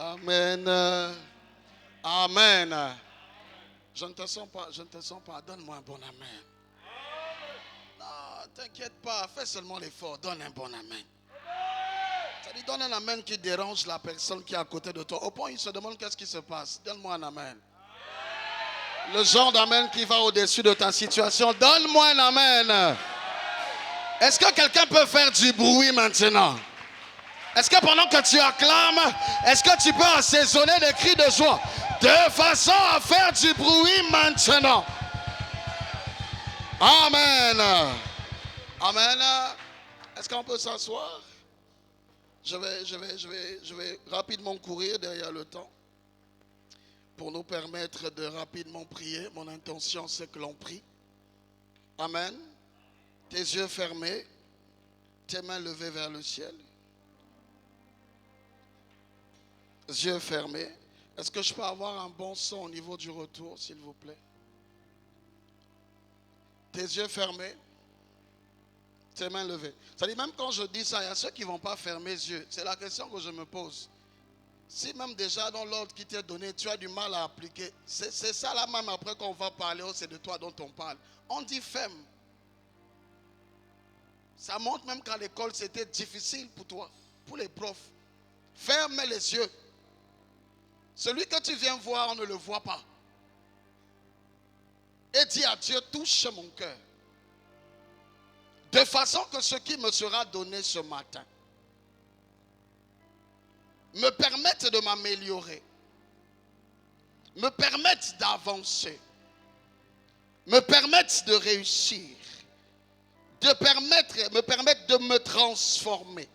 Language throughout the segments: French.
Amen. Amen. Je ne te sens pas. Donne-moi un bon amen. Non, t'inquiète pas. Fais seulement l'effort. Donne un bon amen. Ça dit, donne un amen qui dérange la personne qui est à côté de toi. Au point, il se demande qu'est-ce qui se passe. Donne-moi un amen. Le genre d'amen qui va au-dessus de ta situation. Donne-moi un amen. Est-ce que quelqu'un peut faire du bruit maintenant? Est-ce que pendant que tu acclames, est-ce que tu peux assaisonner des cris de joie de façon à faire du bruit maintenant? Amen. Amen. Est-ce qu'on peut s'asseoir? Je vais rapidement courir derrière le temps pour nous permettre de rapidement prier. Mon intention, c'est que l'on prie. Amen. Tes yeux fermés, tes mains levées vers le ciel. Yeux fermés. Est-ce que je peux avoir un bon son au niveau du retour, s'il vous plaît? Tes yeux fermés, tes mains levées. Ça dit, même quand je dis ça, il y a ceux qui ne vont pas fermer les yeux. C'est la question que je me pose. Si même déjà dans l'ordre qui t'est donné, tu as du mal à appliquer, c'est ça là même après qu'on va parler, oh, c'est de toi dont on parle. On dit ferme. Ça montre même qu'à l'école, c'était difficile pour toi, pour les profs. Ferme les yeux. Celui que tu viens voir, on ne le voit pas. Et dis à Dieu, touche mon cœur. De façon que ce qui me sera donné ce matin me permette de m'améliorer, me permette d'avancer, me permette de réussir, me permettre de me transformer.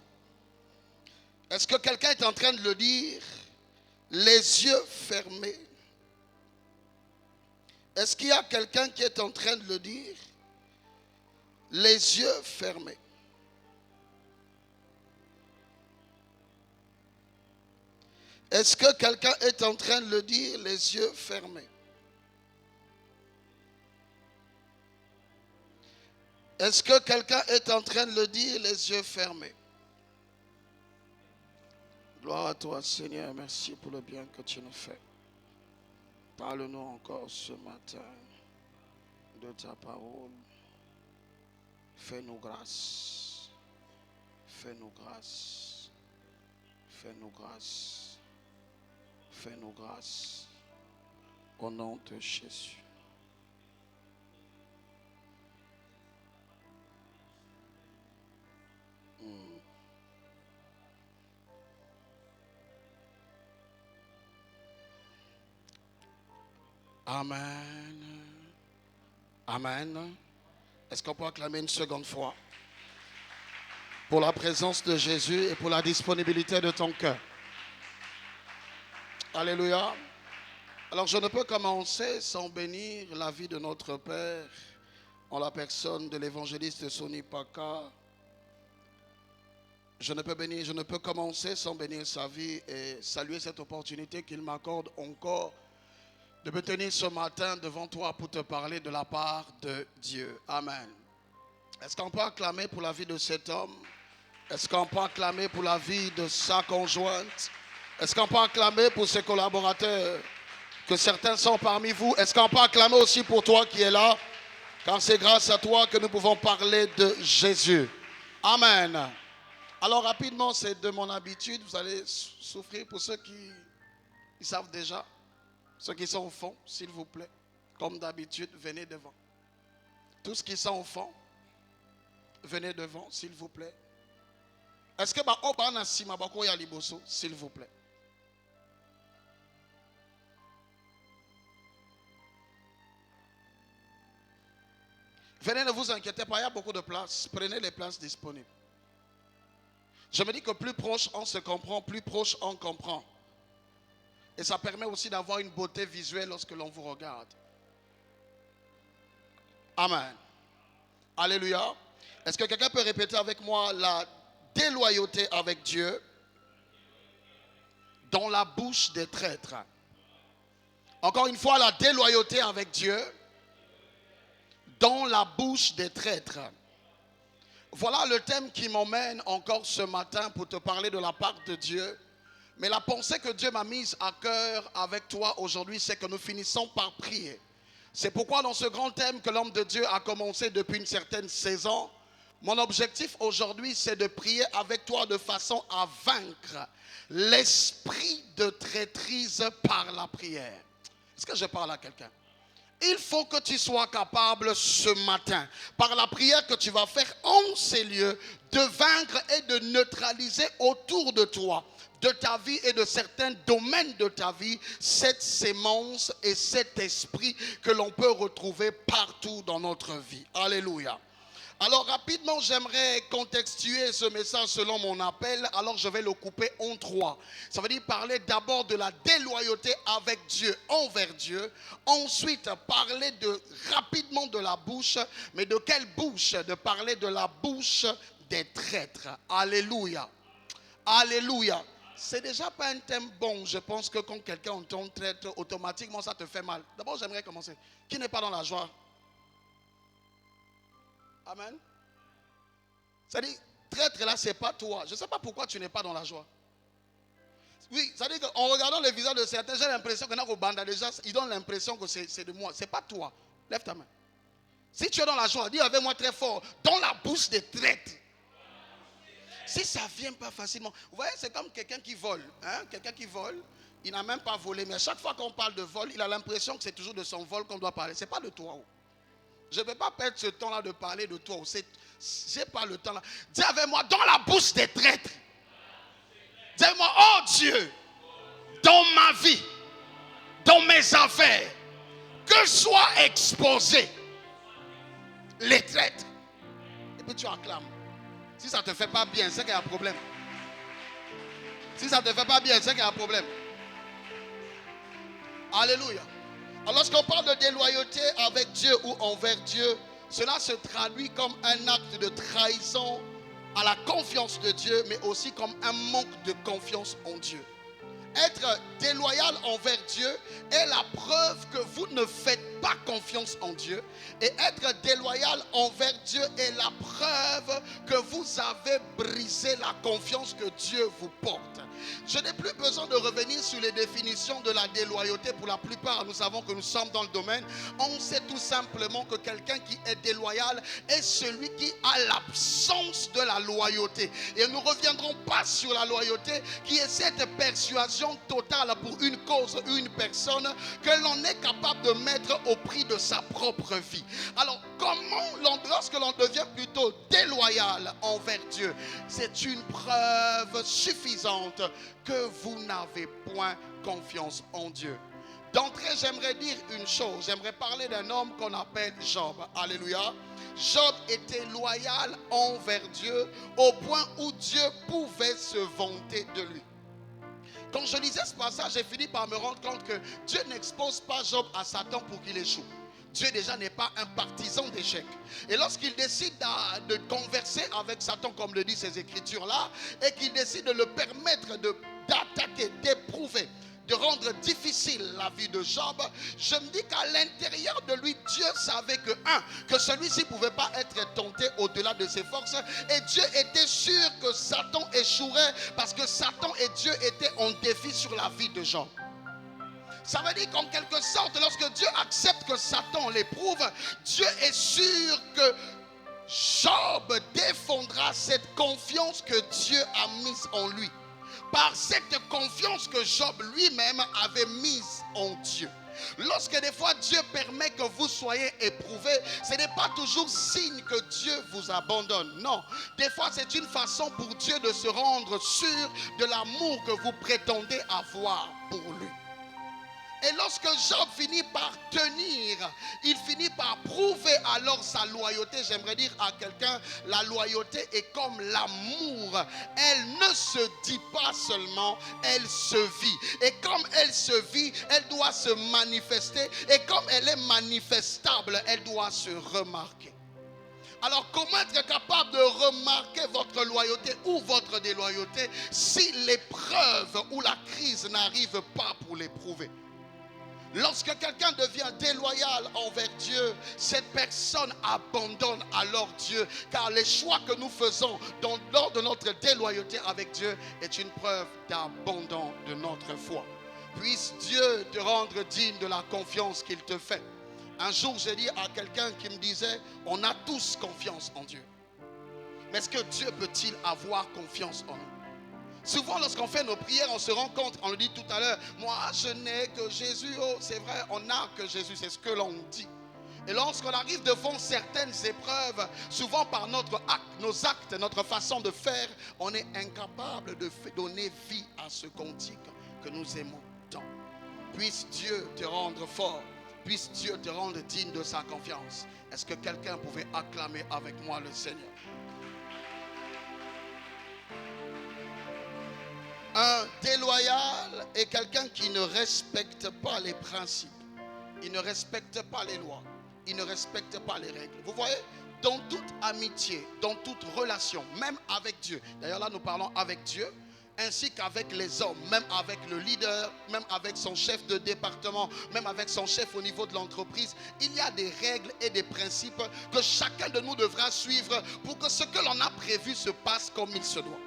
Est-ce que quelqu'un est en train de le dire? Les yeux fermés. Est-ce qu'il y a quelqu'un qui est en train de le dire? Les yeux fermés. Est-ce que quelqu'un est en train de le dire? Les yeux fermés. Est-ce que quelqu'un est en train de le dire? Les yeux fermés. Gloire à toi, Seigneur. Merci pour le bien que tu nous fais. Parle-nous encore ce matin de ta parole. Fais-nous grâce. Fais-nous grâce. Fais-nous grâce. Fais-nous grâce. Au nom de Jésus. Amen. Amen. Est-ce qu'on peut acclamer une seconde fois pour la présence de Jésus et pour la disponibilité de ton cœur? Alléluia. Alors je ne peux commencer sans bénir la vie de notre Père en la personne de l'évangéliste Sonny Paka. Je ne peux commencer sans bénir sa vie et saluer cette opportunité qu'il m'accorde encore de me tenir ce matin devant toi pour te parler de la part de Dieu. Amen. Est-ce qu'on peut acclamer pour la vie de cet homme? Est-ce qu'on peut acclamer pour la vie de sa conjointe? Est-ce qu'on peut acclamer pour ses collaborateurs? Que certains sont parmi vous. Est-ce qu'on peut acclamer aussi pour toi qui es là? Car c'est grâce à toi que nous pouvons parler de Jésus. Amen. Alors rapidement, c'est de mon habitude. Vous allez souffrir pour ceux qui savent déjà. Ceux qui sont au fond, s'il vous plaît, comme d'habitude, venez devant. Tous qui sont au fond, venez devant, s'il vous plaît. Est-ce que s'il vous plaît? Venez, ne vous inquiétez pas, il y a beaucoup de places. Prenez les places disponibles. Je me dis que plus proche on se comprend, plus proche on comprend. Et ça permet aussi d'avoir une beauté visuelle lorsque l'on vous regarde. Amen. Alléluia. Est-ce que quelqu'un peut répéter avec moi la déloyauté avec Dieu dans la bouche des traîtres? Encore une fois, la déloyauté avec Dieu dans la bouche des traîtres. Voilà le thème qui m'emmène encore ce matin pour te parler de la part de Dieu. Mais la pensée que Dieu m'a mise à cœur avec toi aujourd'hui, c'est que nous finissons par prier. C'est pourquoi dans ce grand thème que l'homme de Dieu a commencé depuis une certaine saison, mon objectif aujourd'hui, c'est de prier avec toi de façon à vaincre l'esprit de traîtrise par la prière. Est-ce que je parle à quelqu'un? Il faut que tu sois capable ce matin, par la prière que tu vas faire en ces lieux, de vaincre et de neutraliser autour de toi, de ta vie et de certains domaines de ta vie, cette sémence et cet esprit que l'on peut retrouver partout dans notre vie. Alléluia. Alors rapidement, j'aimerais contextuer ce message selon mon appel. Alors je vais le couper en trois. Ça veut dire parler d'abord de la déloyauté avec Dieu, envers Dieu. Ensuite, parler rapidement de la bouche. Mais de quelle bouche? De parler de la bouche des traîtres. Alléluia. Alléluia. C'est déjà pas un thème bon. Je pense que quand quelqu'un entend traître, automatiquement ça te fait mal. D'abord, j'aimerais commencer. Qui n'est pas dans la joie? Amen. C'est-à-dire, traître là, c'est pas toi. Je ne sais pas pourquoi tu n'es pas dans la joie. Oui, c'est-à-dire qu'en regardant les visages de certains, j'ai l'impression qu'il y en a au banda déjà, ils donnent l'impression que c'est de moi. C'est pas toi. Lève ta main. Si tu es dans la joie, dis avec moi très fort, dans la bouche des traîtres. Si ça ne vient pas facilement. Vous voyez, c'est comme quelqu'un qui vole. Hein? Quelqu'un qui vole, il n'a même pas volé. Mais à chaque fois qu'on parle de vol, il a l'impression que c'est toujours de son vol qu'on doit parler. Ce n'est pas de toi. Je ne vais pas perdre ce temps-là de parler de toi. Je n'ai pas le temps là. Dis avec moi, dans la bouche des traîtres. Dis avec moi, oh Dieu, dans ma vie, dans mes affaires, que soient exposés les traîtres. Et puis tu acclames. Si ça ne te fait pas bien, c'est qu'il y a un problème. Si ça ne te fait pas bien, c'est qu'il y a un problème. Alléluia. Alors lorsqu'on parle de déloyauté avec Dieu ou envers Dieu, cela se traduit comme un acte de trahison à la confiance de Dieu, mais aussi comme un manque de confiance en Dieu. Être déloyal envers Dieu est la preuve que vous ne faites pas confiance en Dieu. Et être déloyal envers Dieu est la preuve que vous avez brisé la confiance que Dieu vous porte. Je n'ai plus besoin de revenir sur les définitions de la déloyauté. Pour la plupart, nous savons que nous sommes dans le domaine. On sait tout simplement que quelqu'un qui est déloyal est celui qui a l'absence de la loyauté. Et nous ne reviendrons pas sur la loyauté qui est cette persuasion totale pour une cause ou une personne que l'on est capable de mettre au prix de sa propre vie. Alors, lorsque l'on devient plutôt déloyal envers Dieu, c'est une preuve suffisante que vous n'avez point confiance en Dieu. D'entrée, j'aimerais dire une chose. J'aimerais parler d'un homme qu'on appelle Job. Alléluia. Job était loyal envers Dieu au point où Dieu pouvait se vanter de lui. Quand je lisais ce passage, j'ai fini par me rendre compte que Dieu n'expose pas Job à Satan pour qu'il échoue. Dieu déjà n'est pas un partisan d'échec. Et lorsqu'il décide de converser avec Satan, comme le disent ces écritures-là, et qu'il décide de le permettre d'attaquer, d'éprouver, de rendre difficile la vie de Job, je me dis qu'à l'intérieur de lui, Dieu savait que celui-ci ne pouvait pas être tenté au-delà de ses forces. Et Dieu était sûr que Satan échouerait parce que Satan et Dieu étaient en défi sur la vie de Job. Ça veut dire qu'en quelque sorte, lorsque Dieu accepte que Satan l'éprouve, Dieu est sûr que Job défendra cette confiance que Dieu a mise en lui. Par cette confiance que Job lui-même avait mise en Dieu. Lorsque des fois Dieu permet que vous soyez éprouvés, ce n'est pas toujours signe que Dieu vous abandonne. Non, des fois c'est une façon pour Dieu de se rendre sûr de l'amour que vous prétendez avoir pour lui. Et lorsque Job finit par tenir, il finit par prouver alors sa loyauté. J'aimerais dire à quelqu'un, la loyauté est comme l'amour. Elle ne se dit pas seulement, elle se vit. Et comme elle se vit, elle doit se manifester. Et comme elle est manifestable, elle doit se remarquer. Alors comment être capable de remarquer votre loyauté ou votre déloyauté si l'épreuve ou la crise n'arrive pas pour l'éprouver? Lorsque quelqu'un devient déloyal envers Dieu, cette personne abandonne alors Dieu. Car les choix que nous faisons lors de notre déloyauté avec Dieu est une preuve d'abandon de notre foi. Puisse Dieu te rendre digne de la confiance qu'il te fait. Un jour, j'ai dit à quelqu'un qui me disait, on a tous confiance en Dieu. Mais est-ce que Dieu peut-il avoir confiance en nous? Souvent, lorsqu'on fait nos prières, on se rend compte, on le dit tout à l'heure, moi je n'ai que Jésus. Oh, c'est vrai, on n'a que Jésus, c'est ce que l'on dit. Et lorsqu'on arrive devant certaines épreuves, souvent par nos actes, notre façon de faire, on est incapable de donner vie à ce cantique que nous aimons tant. Puisse Dieu te rendre fort, puisse Dieu te rendre digne de sa confiance. Est-ce que quelqu'un pouvait acclamer avec moi le Seigneur? Un déloyal est quelqu'un qui ne respecte pas les principes. Il ne respecte pas les lois. Il ne respecte pas les règles. Vous voyez, dans toute amitié, dans toute relation, même avec Dieu. D'ailleurs là, nous parlons avec Dieu, ainsi qu'avec les hommes, même avec le leader, même avec son chef de département, même avec son chef au niveau de l'entreprise. Il y a des règles et des principes que chacun de nous devra suivre pour que ce que l'on a prévu se passe comme il se doit.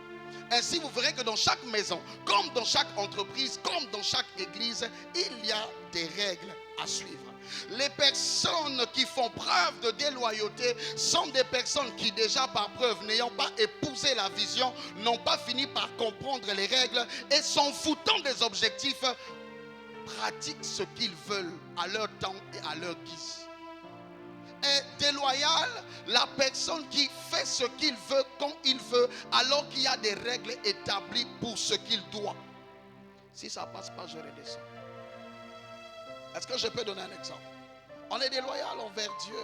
Ainsi, vous verrez que dans chaque maison, comme dans chaque entreprise, comme dans chaque église, il y a des règles à suivre. Les personnes qui font preuve de déloyauté sont des personnes qui déjà par preuve, n'ayant pas épousé la vision, n'ont pas fini par comprendre les règles et s'en foutant des objectifs, pratiquent ce qu'ils veulent à leur temps et à leur guise. Est déloyal la personne qui fait ce qu'il veut quand il veut, alors qu'il y a des règles établies pour ce qu'il doit. Si ça ne passe pas, je redescends. Est-ce que je peux donner un exemple? On est déloyal envers Dieu.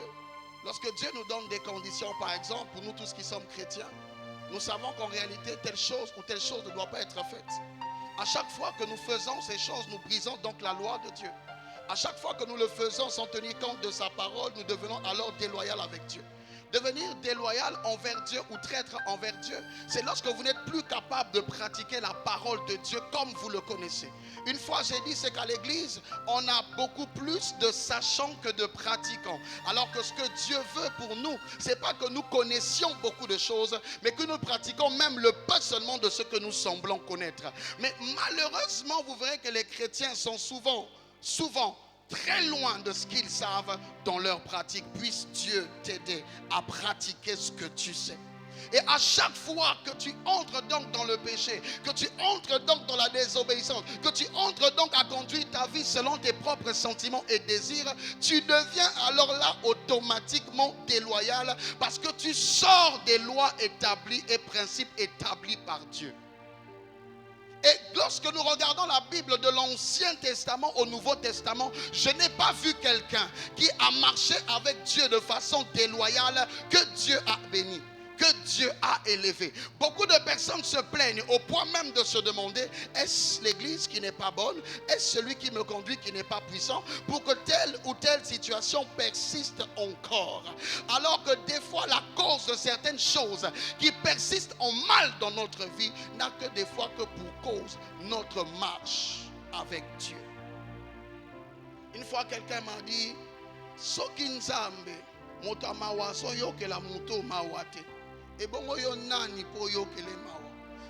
Lorsque Dieu nous donne des conditions, par exemple, pour nous tous qui sommes chrétiens, nous savons qu'en réalité, telle chose ou telle chose ne doit pas être faite. À chaque fois que nous faisons ces choses, nous brisons donc la loi de Dieu. À chaque fois que nous le faisons sans tenir compte de sa parole, nous devenons alors déloyal avec Dieu. Devenir déloyal envers Dieu ou traître envers Dieu, c'est lorsque vous n'êtes plus capable de pratiquer la parole de Dieu comme vous le connaissez. Une fois j'ai dit, c'est qu'à l'église, on a beaucoup plus de sachants que de pratiquants. Alors que ce que Dieu veut pour nous, c'est pas que nous connaissions beaucoup de choses, mais que nous pratiquons même le peu seulement de ce que nous semblons connaître. Mais malheureusement, vous verrez que les chrétiens sont souvent très loin de ce qu'ils savent dans leur pratique. Puisse Dieu t'aider à pratiquer ce que tu sais. Et à chaque fois que tu entres donc dans le péché, que tu entres donc dans la désobéissance, que tu entres donc à conduire ta vie selon tes propres sentiments et désirs, tu deviens alors là automatiquement déloyal parce que tu sors des lois établies et principes établis par Dieu. Et lorsque nous regardons la Bible de l'Ancien Testament au Nouveau Testament, je n'ai pas vu quelqu'un qui a marché avec Dieu de façon déloyale que Dieu a béni, que Dieu a élevé. Beaucoup de personnes se plaignent au point même de se demander, est-ce l'église qui n'est pas bonne? Est-ce celui qui me conduit qui n'est pas puissant? Pour que telle ou telle situation persiste encore. Alors que des fois la cause de certaines choses qui persistent en mal dans notre vie n'a que des fois que pour cause notre marche avec Dieu. Une fois quelqu'un m'a dit, Sokinzambe, moto mawaso yoke la moto mawate. Et bon,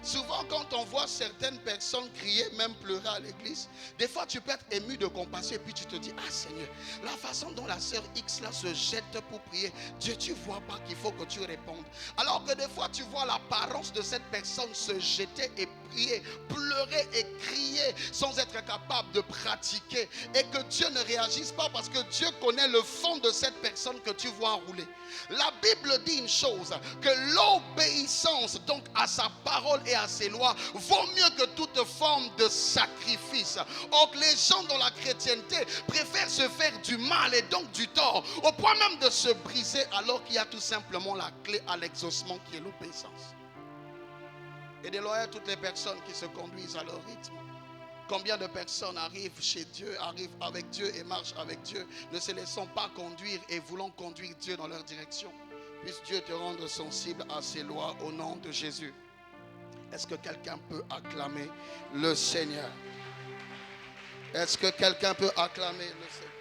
souvent quand on voit certaines personnes crier, même pleurer à l'église, des fois tu peux être ému de compassion et puis tu te dis, ah Seigneur, la façon dont la sœur X là se jette pour prier, Dieu, tu vois pas qu'il faut que tu répondes. Alors que des fois tu vois l'apparence de cette personne se jeter et prier, pleurer et crier sans être capable de pratiquer, et que Dieu ne réagisse pas parce que Dieu connaît le fond de cette personne que tu vois rouler. La Bible dit une chose, que l'obéissance donc à sa parole et à ses lois vaut mieux que toute forme de sacrifice. Or les gens dans la chrétienté préfèrent se faire du mal et donc du tort au point même de se briser, alors qu'il y a tout simplement la clé à l'exaucement qui est l'obéissance. Et déloyal toutes les personnes qui se conduisent à leur rythme. Combien de personnes arrivent chez Dieu, arrivent avec Dieu et marchent avec Dieu, ne se laissant pas conduire et voulant conduire Dieu dans leur direction. Puisse Dieu te rendre sensible à ses lois au nom de Jésus. Est-ce que quelqu'un peut acclamer le Seigneur? Est-ce que quelqu'un peut acclamer le Seigneur?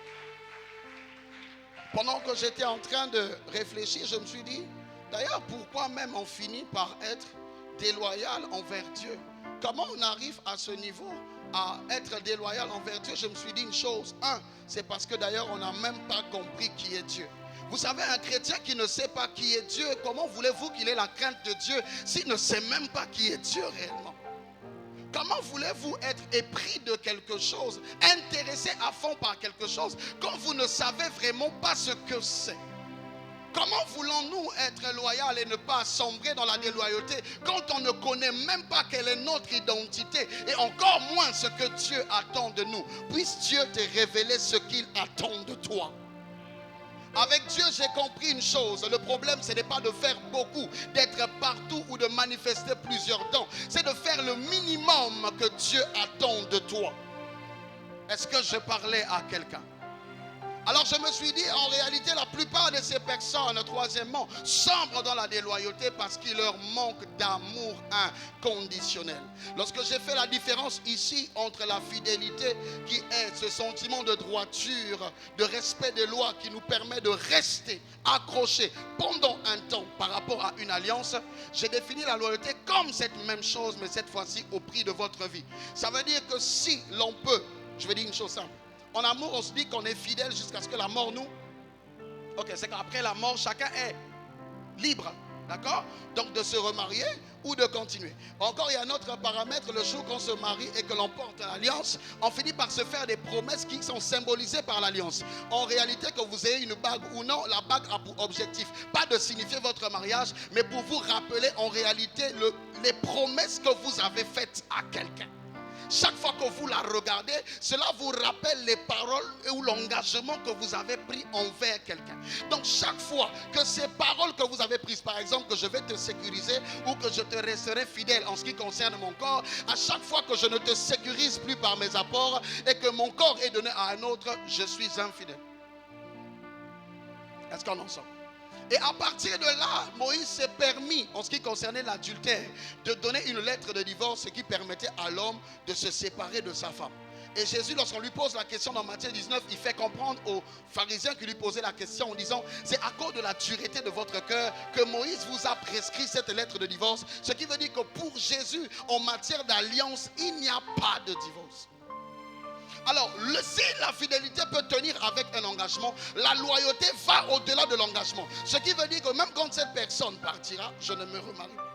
Pendant que j'étais en train de réfléchir, je me suis dit, d'ailleurs, pourquoi même on finit par être déloyal envers Dieu? Comment on arrive à ce niveau, à être déloyal envers Dieu? Je me suis dit une chose. Un, c'est parce que d'ailleurs, on n'a même pas compris qui est Dieu. Vous savez, un chrétien qui ne sait pas qui est Dieu, comment voulez-vous qu'il ait la crainte de Dieu s'il ne sait même pas qui est Dieu réellement? Comment voulez-vous être épris de quelque chose, intéressé à fond par quelque chose, quand vous ne savez vraiment pas ce que c'est? Comment voulons-nous être loyaux et ne pas sombrer dans la déloyauté quand on ne connaît même pas quelle est notre identité et encore moins ce que Dieu attend de nous? Puisse Dieu te révéler ce qu'il attend de toi. Avec Dieu, j'ai compris une chose. Le problème, ce n'est pas de faire beaucoup, d'être partout ou de manifester plusieurs dons. C'est de faire le minimum que Dieu attend de toi. Est-ce que je parlais à quelqu'un? Alors je me suis dit, en réalité, la plupart de ces personnes, troisièmement, sombrent dans la déloyauté parce qu'il leur manque d'amour inconditionnel. Lorsque j'ai fait la différence ici entre la fidélité, qui est ce sentiment de droiture, de respect des lois, qui nous permet de rester accrochés pendant un temps par rapport à une alliance, j'ai défini la loyauté comme cette même chose, mais cette fois-ci au prix de votre vie. Ça veut dire que si l'on peut, je vais dire une chose simple. En amour, on se dit qu'on est fidèle jusqu'à ce que la mort nous... Ok, c'est qu'après la mort, chacun est libre, d'accord? Donc de se remarier ou de continuer. Encore, il y a un autre paramètre, le jour qu'on se marie et que l'on porte l'alliance, on finit par se faire des promesses qui sont symbolisées par l'alliance. En réalité, que vous ayez une bague ou non, la bague a pour objectif, pas de signifier votre mariage, mais pour vous rappeler en réalité les promesses que vous avez faites à quelqu'un. Chaque fois que vous la regardez, cela vous rappelle les paroles ou l'engagement que vous avez pris envers quelqu'un. Donc chaque fois que ces paroles que vous avez prises, par exemple que je vais te sécuriser ou que je te resterai fidèle en ce qui concerne mon corps, à chaque fois que je ne te sécurise plus par mes apports et que mon corps est donné à un autre, je suis infidèle. Est-ce qu'on en sort? Et à partir de là, Moïse s'est permis, en ce qui concernait l'adultère, de donner une lettre de divorce, ce qui permettait à l'homme de se séparer de sa femme. Et Jésus, lorsqu'on lui pose la question dans Matthieu 19, il fait comprendre aux pharisiens qui lui posaient la question en disant, c'est à cause de la dureté de votre cœur que Moïse vous a prescrit cette lettre de divorce. Ce qui veut dire que pour Jésus, en matière d'alliance, il n'y a pas de divorce. Alors, si la fidélité peut tenir avec un engagement, la loyauté va au-delà de l'engagement. Ce qui veut dire que même quand cette personne partira, je ne me remarie pas.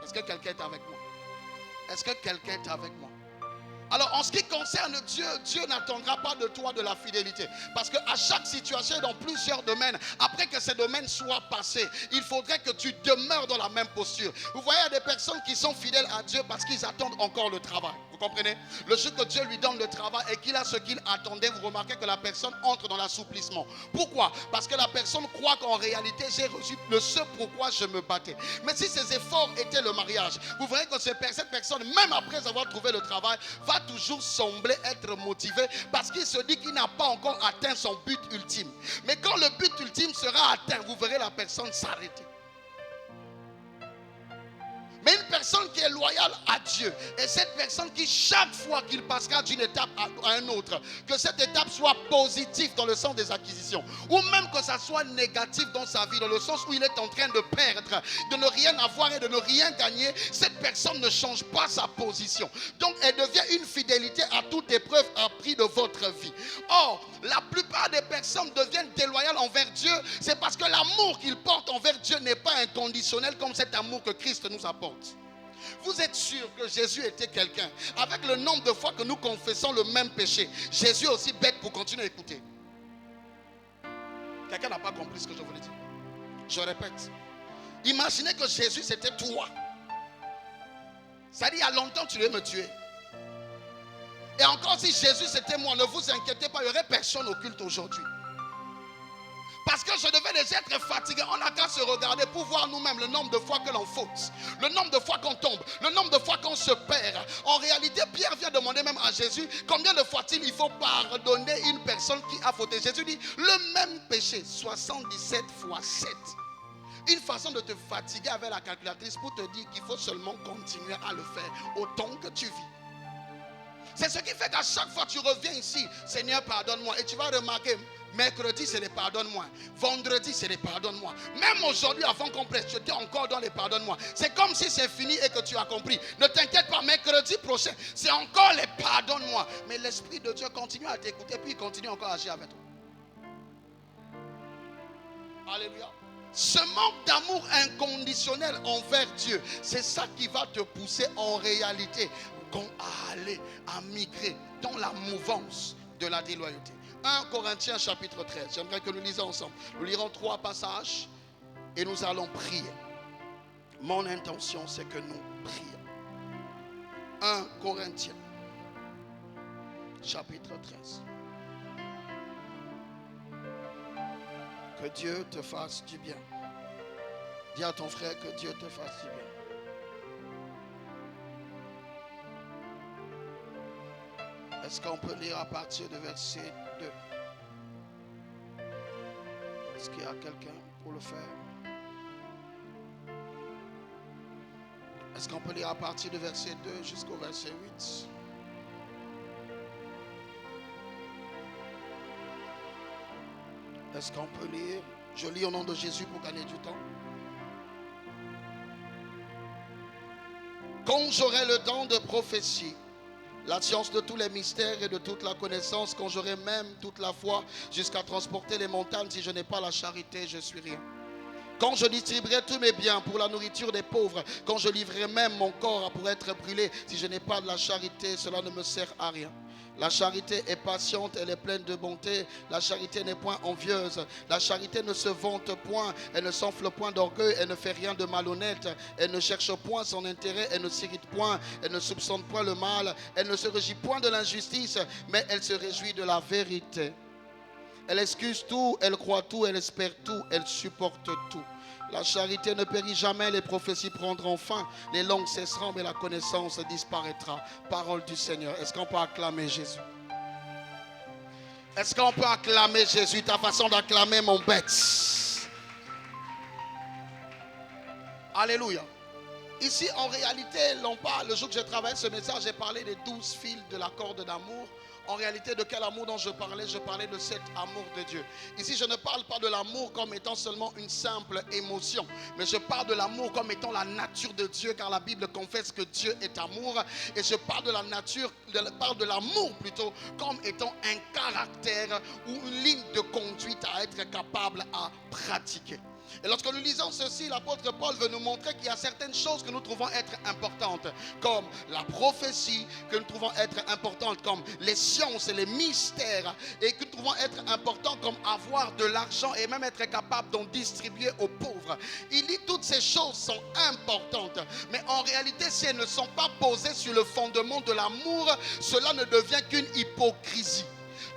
Est-ce que quelqu'un est avec moi? Est-ce que quelqu'un est avec moi? Alors en ce qui concerne Dieu, Dieu n'attendra pas de toi de la fidélité. Parce qu'à chaque situation, dans plusieurs domaines, après que ces domaines soient passés, il faudrait que tu demeures dans la même posture. Vous voyez, il y a des personnes qui sont fidèles à Dieu parce qu'ils attendent encore le travail. Vous comprenez? Le jour que Dieu lui donne le travail et qu'il a ce qu'il attendait, vous remarquez que la personne entre dans l'assouplissement. Pourquoi? Parce que la personne croit qu'en réalité, j'ai reçu le ce pourquoi je me battais. Mais si ces efforts étaient le mariage, vous verrez que cette personne, même après avoir trouvé le travail, va toujours sembler être motivé parce qu'il se dit qu'il n'a pas encore atteint son but ultime. Mais quand le but ultime sera atteint, vous verrez la personne s'arrêter. Mais une personne qui est loyale à Dieu, et cette personne qui chaque fois qu'il passera d'une étape à une autre, que cette étape soit positive dans le sens des acquisitions, ou même que ça soit négatif dans sa vie, dans le sens où il est en train de perdre, de ne rien avoir et de ne rien gagner, cette personne ne change pas sa position. Donc elle devient une fidélité à toute épreuve à prix de votre vie. Or, la plupart des personnes deviennent déloyales envers Dieu, c'est parce que l'amour qu'ils portent envers Dieu n'est pas inconditionnel comme cet amour que Christ nous apporte. Vous êtes sûr que Jésus était quelqu'un, avec le nombre de fois que nous confessons le même péché, Jésus est aussi bête pour continuer à écouter? Quelqu'un n'a pas compris ce que je voulais dire. Je répète. Imaginez que Jésus c'était toi. Ça dit il y a longtemps tu devais me tuer. Et encore si Jésus c'était moi, ne vous inquiétez pas, il n'y aurait personne au culte aujourd'hui. Parce que je devais déjà être fatigué. On n'a qu'à se regarder pour voir nous-mêmes le nombre de fois que l'on faute, le nombre de fois qu'on tombe, le nombre de fois qu'on se perd. En réalité, Pierre vient demander même à Jésus combien de fois il faut pardonner une personne qui a fauté. Jésus dit le même péché 77 fois 7. Une façon de te fatiguer avec la calculatrice pour te dire qu'il faut seulement continuer à le faire autant que tu vis. C'est ce qui fait qu'à chaque fois que tu reviens ici, Seigneur, pardonne-moi. Et tu vas remarquer, mercredi, c'est les pardonne-moi. Vendredi, c'est les pardonne-moi. Même aujourd'hui, avant qu'on presse, tu es encore dans les pardonne-moi. C'est comme si c'est fini et que tu as compris. Ne t'inquiète pas, mercredi prochain, c'est encore les pardonne-moi. Mais l'Esprit de Dieu continue à t'écouter, puis il continue encore à agir avec toi. Alléluia. Ce manque d'amour inconditionnel envers Dieu, c'est ça qui va te pousser en réalité à aller, à migrer dans la mouvance de la déloyauté. 1 Corinthiens chapitre 13. J'aimerais que nous lisions ensemble. Nous lirons 3 passages et nous allons prier. Mon intention, c'est que nous prions. 1 Corinthiens chapitre 13. Que Dieu te fasse du bien. Dis à ton frère que Dieu te fasse du bien. Est-ce qu'on peut lire à partir du verset 2? Est-ce qu'il y a quelqu'un pour le faire? Est-ce qu'on peut lire à partir du verset 2 jusqu'au verset 8? Est-ce qu'on peut lire? Je lis au nom de Jésus pour gagner du temps. Quand j'aurai le don de prophétie, la science de tous les mystères et de toute la connaissance, quand j'aurai même toute la foi jusqu'à transporter les montagnes, si je n'ai pas la charité, je suis rien. Quand je distribuerai tous mes biens pour la nourriture des pauvres, quand je livrerai même mon corps pour être brûlé, si je n'ai pas de la charité, cela ne me sert à rien. La charité est patiente, elle est pleine de bonté. La charité n'est point envieuse. La charité ne se vante point, elle ne s'enfle point d'orgueil, elle ne fait rien de malhonnête, elle ne cherche point son intérêt, elle ne s'irrite point, elle ne soupçonne point le mal, elle ne se réjouit point de l'injustice, mais elle se réjouit de la vérité. Elle excuse tout, elle croit tout, elle espère tout, elle supporte tout. La charité ne périt jamais, les prophéties prendront fin, les langues cesseront, mais la connaissance disparaîtra. Parole du Seigneur. Est-ce qu'on peut acclamer Jésus? Est-ce qu'on peut acclamer Jésus? Ta façon d'acclamer mon bête. Alléluia. Ici, en réalité, l'on parle, le jour que j'ai travaillé ce message, j'ai parlé des 12 fils de la corde d'amour. En réalité, de quel amour dont je parlais de cet amour de Dieu. Ici, je ne parle pas de l'amour comme étant seulement une simple émotion, mais je parle de l'amour comme étant la nature de Dieu, car la Bible confesse que Dieu est amour. Et je parle de la nature, parle de l'amour plutôt, comme étant un caractère ou une ligne de conduite à être capable à pratiquer. Et lorsque nous lisons ceci, l'apôtre Paul veut nous montrer qu'il y a certaines choses que nous trouvons être importantes, comme la prophétie, que nous trouvons être importantes, comme les sciences et les mystères, et que nous trouvons être importants comme avoir de l'argent et même être capable d'en distribuer aux pauvres. Il dit toutes ces choses sont importantes, mais en réalité, si elles ne sont pas posées sur le fondement de l'amour, cela ne devient qu'une hypocrisie.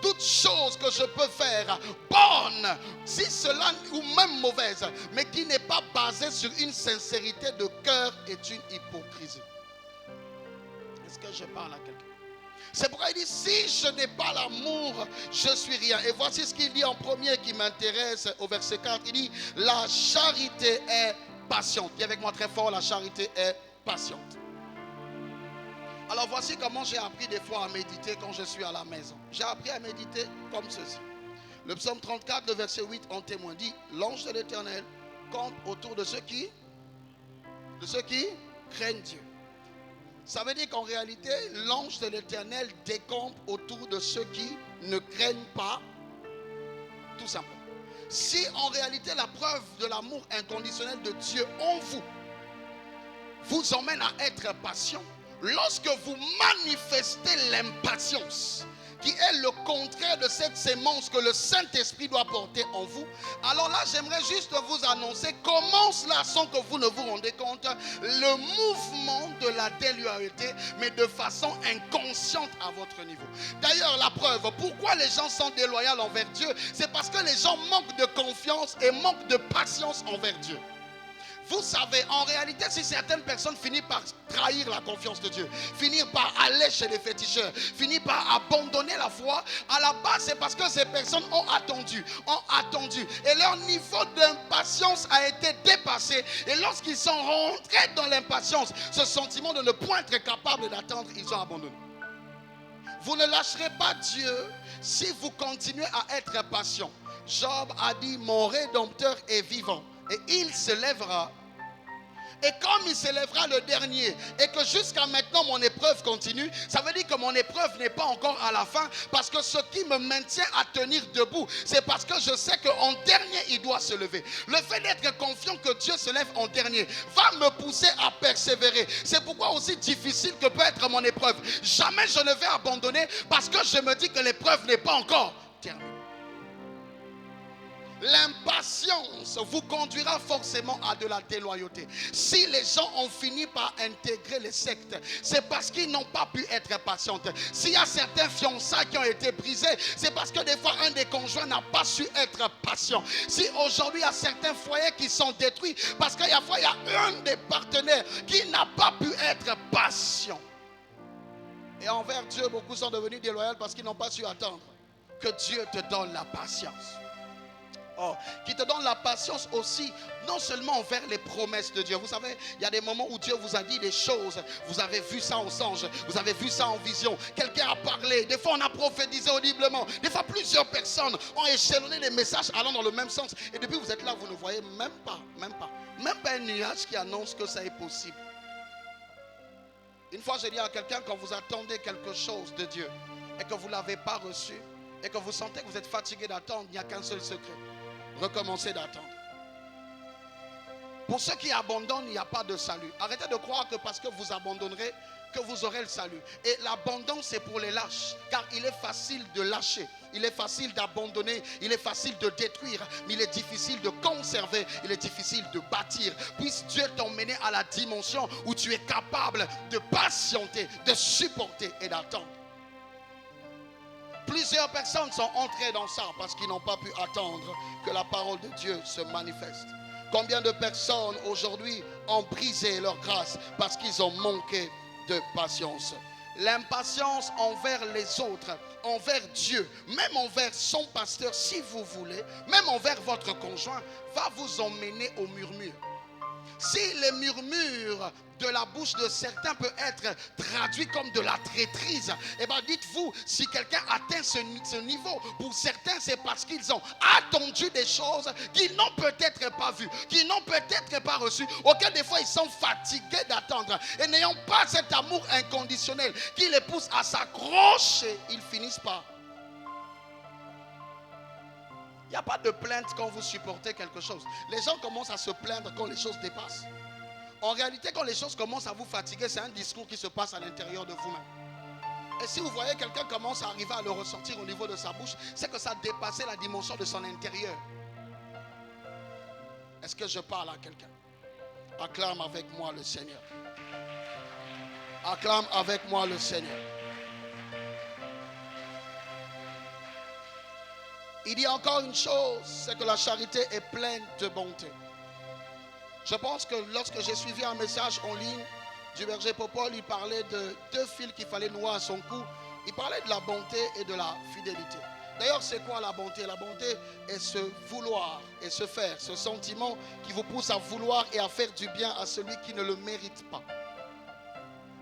Toute chose que je peux faire, bonne, si cela ou même mauvaise, mais qui n'est pas basée sur une sincérité de cœur, est une hypocrisie. Est-ce que je parle à quelqu'un? C'est pourquoi il dit, si je n'ai pas l'amour, je suis rien. Et voici ce qu'il dit en premier qui m'intéresse au verset 4. Il dit, la charité est patiente. Dis avec moi très fort, la charité est patiente. Alors voici comment j'ai appris des fois à méditer quand je suis à la maison. J'ai appris à méditer comme ceci. Le psaume 34, le verset 8 en témoin dit, l'ange de l'Éternel campe autour de ceux qui craignent Dieu. Ça veut dire qu'en réalité, l'ange de l'Éternel décampe autour de ceux qui ne craignent pas, tout simplement. Si en réalité la preuve de l'amour inconditionnel de Dieu en vous emmène à être patient, lorsque vous manifestez l'impatience, qui est le contraire de cette sémence que le Saint-Esprit doit porter en vous, alors là, j'aimerais juste vous annoncer comment cela, sans que vous ne vous rendez compte, le mouvement de la déloyauté, mais de façon inconsciente à votre niveau. D'ailleurs, la preuve, pourquoi les gens sont déloyaux envers Dieu, c'est parce que les gens manquent de confiance et manquent de patience envers Dieu. Vous savez, en réalité, si certaines personnes finissent par trahir la confiance de Dieu, finissent par aller chez les féticheurs, finissent par abandonner la foi, à la base, c'est parce que ces personnes ont attendu. Et leur niveau d'impatience a été dépassé. Et lorsqu'ils sont rentrés dans l'impatience, ce sentiment de ne point être capable d'attendre, ils ont abandonné. Vous ne lâcherez pas Dieu si vous continuez à être patient. Job a dit, mon Rédempteur est vivant et il se lèvera. Et comme il s'élèvera le dernier et que jusqu'à maintenant mon épreuve continue, ça veut dire que mon épreuve n'est pas encore à la fin, parce que ce qui me maintient à tenir debout, c'est parce que je sais qu'en dernier il doit se lever. Le fait d'être confiant que Dieu se lève en dernier va me pousser à persévérer. C'est pourquoi aussi difficile que peut être mon épreuve, jamais je ne vais abandonner, parce que je me dis que l'épreuve n'est pas encore terminée. L'impatience vous conduira forcément à de la déloyauté. Si les gens ont fini par intégrer les sectes, c'est parce qu'ils n'ont pas pu être patients. S'il y a certains fiançailles qui ont été brisés, c'est parce que des fois un des conjoints n'a pas su être patient. Si aujourd'hui il y a certains foyers qui sont détruits, parce qu'il y a un des partenaires qui n'a pas pu être patient. Et envers Dieu, beaucoup sont devenus déloyaux parce qu'ils n'ont pas su attendre. Que Dieu te donne la patience. Oh, qui te donne la patience aussi, non seulement envers les promesses de Dieu. Vous savez, il y a des moments où Dieu vous a dit des choses. Vous avez vu ça en songe, vous avez vu ça en vision. Quelqu'un a parlé, des fois on a prophétisé audiblement. Des fois plusieurs personnes ont échelonné des messages allant dans le même sens. Et depuis vous êtes là, vous ne voyez même pas un nuage qui annonce que ça est possible. Une fois j'ai dit à quelqu'un, quand vous attendez quelque chose de Dieu et que vous ne l'avez pas reçu et que vous sentez que vous êtes fatigué d'attendre, il n'y a qu'un seul secret. Recommencez d'attendre. Pour ceux qui abandonnent, il n'y a pas de salut. Arrêtez de croire que parce que vous abandonnerez, que vous aurez le salut. Et l'abandon, c'est pour les lâches. Car il est facile de lâcher. Il est facile d'abandonner. Il est facile de détruire. Mais il est difficile de conserver. Il est difficile de bâtir. Puisse Dieu t'emmener à la dimension où tu es capable de patienter, de supporter et d'attendre. Plusieurs personnes sont entrées dans ça parce qu'ils n'ont pas pu attendre que la parole de Dieu se manifeste. Combien de personnes aujourd'hui ont brisé leur grâce parce qu'ils ont manqué de patience? L'impatience envers les autres, envers Dieu, même envers son pasteur si vous voulez, même envers votre conjoint, va vous emmener au murmure. Si les murmures de la bouche de certains peut être traduit comme de la traîtrise, et bien dites-vous, si quelqu'un atteint ce niveau, pour certains c'est parce qu'ils ont attendu des choses qu'ils n'ont peut-être pas vues, qu'ils n'ont peut-être pas reçues, auxquelles des fois ils sont fatigués d'attendre, et n'ayant pas cet amour inconditionnel qui les pousse à s'accrocher, ils finissent par. Il n'y a pas de plainte quand vous supportez quelque chose. Les gens commencent à se plaindre quand les choses dépassent. En réalité, quand les choses commencent à vous fatiguer, c'est un discours qui se passe à l'intérieur de vous-même. Et si vous voyez quelqu'un commence à arriver à le ressentir au niveau de sa bouche, c'est que ça a dépassé la dimension de son intérieur. Est-ce que je parle à quelqu'un? Acclame avec moi le Seigneur. Acclame avec moi le Seigneur. Il dit encore une chose, c'est que la charité est pleine de bonté. Je pense que lorsque j'ai suivi un message en ligne du berger Popol, il parlait de 2 fils qu'il fallait nouer à son cou. Il parlait de la bonté et de la fidélité. D'ailleurs, c'est quoi la bonté? La bonté est se vouloir et se faire, ce sentiment qui vous pousse à vouloir et à faire du bien à celui qui ne le mérite pas.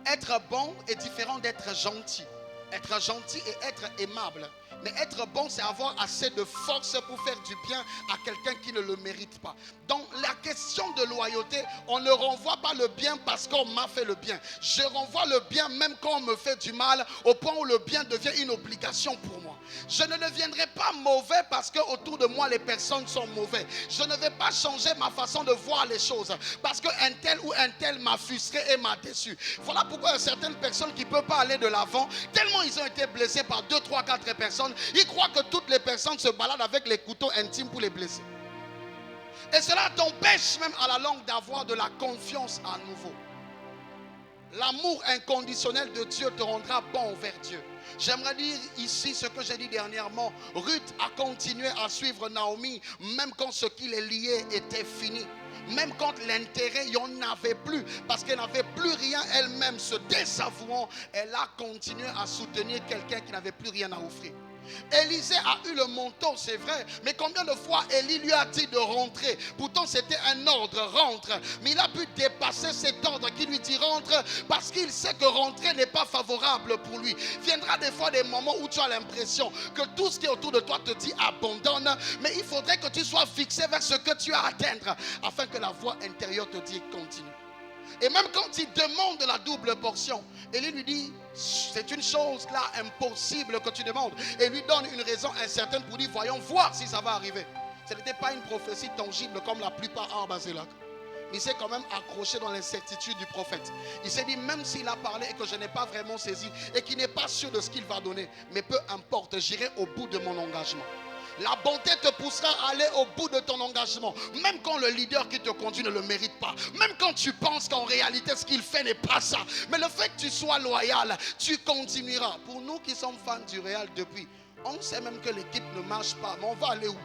Être bon est différent d'être gentil. Être gentil et être aimable. Mais être bon, c'est avoir assez de force pour faire du bien à quelqu'un qui ne le mérite pas. Dans la question de loyauté, on ne renvoie pas le bien parce qu'on m'a fait le bien. Je renvoie le bien même quand on me fait du mal, au point où le bien devient une obligation pour moi. Je ne deviendrai pas mauvais parce que autour de moi les personnes sont mauvaises. Je ne vais pas changer ma façon de voir les choses parce qu'un tel ou un tel m'a frustré et m'a déçu. Voilà pourquoi il y a certaines personnes qui ne peuvent pas aller de l'avant tellement ils ont été blessés par 2, 3, 4 personnes. Ils croient que toutes les personnes se baladent avec les couteaux intimes pour les blesser. Et cela t'empêche même à la longue d'avoir de la confiance à nouveau. L'amour inconditionnel de Dieu te rendra bon envers Dieu. J'aimerais dire ici ce que j'ai dit dernièrement. Ruth a continué à suivre Naomi même quand ce qui les liait était fini. Même quand l'intérêt, il n'y en avait plus. Parce qu'elle n'avait plus rien elle-même. Se désavouant, elle a continué à soutenir quelqu'un qui n'avait plus rien à offrir. Élisée a eu le manteau, c'est vrai. Mais combien de fois Élie lui a dit de rentrer? Pourtant c'était un ordre, rentre. Mais il a pu dépasser cet ordre qui lui dit rentre, parce qu'il sait que rentrer n'est pas favorable pour lui. Viendra des fois des moments où tu as l'impression que tout ce qui est autour de toi te dit abandonne. Mais il faudrait que tu sois fixé vers ce que tu as à atteindre, afin que la voix intérieure te dise continue. Et même quand il demande la double portion, Élie lui dit, c'est une chose là impossible que tu demandes. Et lui donne une raison incertaine pour dire, voyons voir si ça va arriver. Ce n'était pas une prophétie tangible comme la plupart en Baselac. Il s'est quand même accroché dans l'incertitude du prophète. Il s'est dit, même s'il a parlé et que je n'ai pas vraiment saisi et qu'il n'est pas sûr de ce qu'il va donner, mais peu importe, j'irai au bout de mon engagement. La bonté te poussera à aller au bout de ton engagement. Même quand le leader qui te conduit ne le mérite pas. Même quand tu penses qu'en réalité ce qu'il fait n'est pas ça. Mais le fait que tu sois loyal, tu continueras. Pour nous qui sommes fans du Real depuis, on sait même que l'équipe ne marche pas. Mais on va aller où?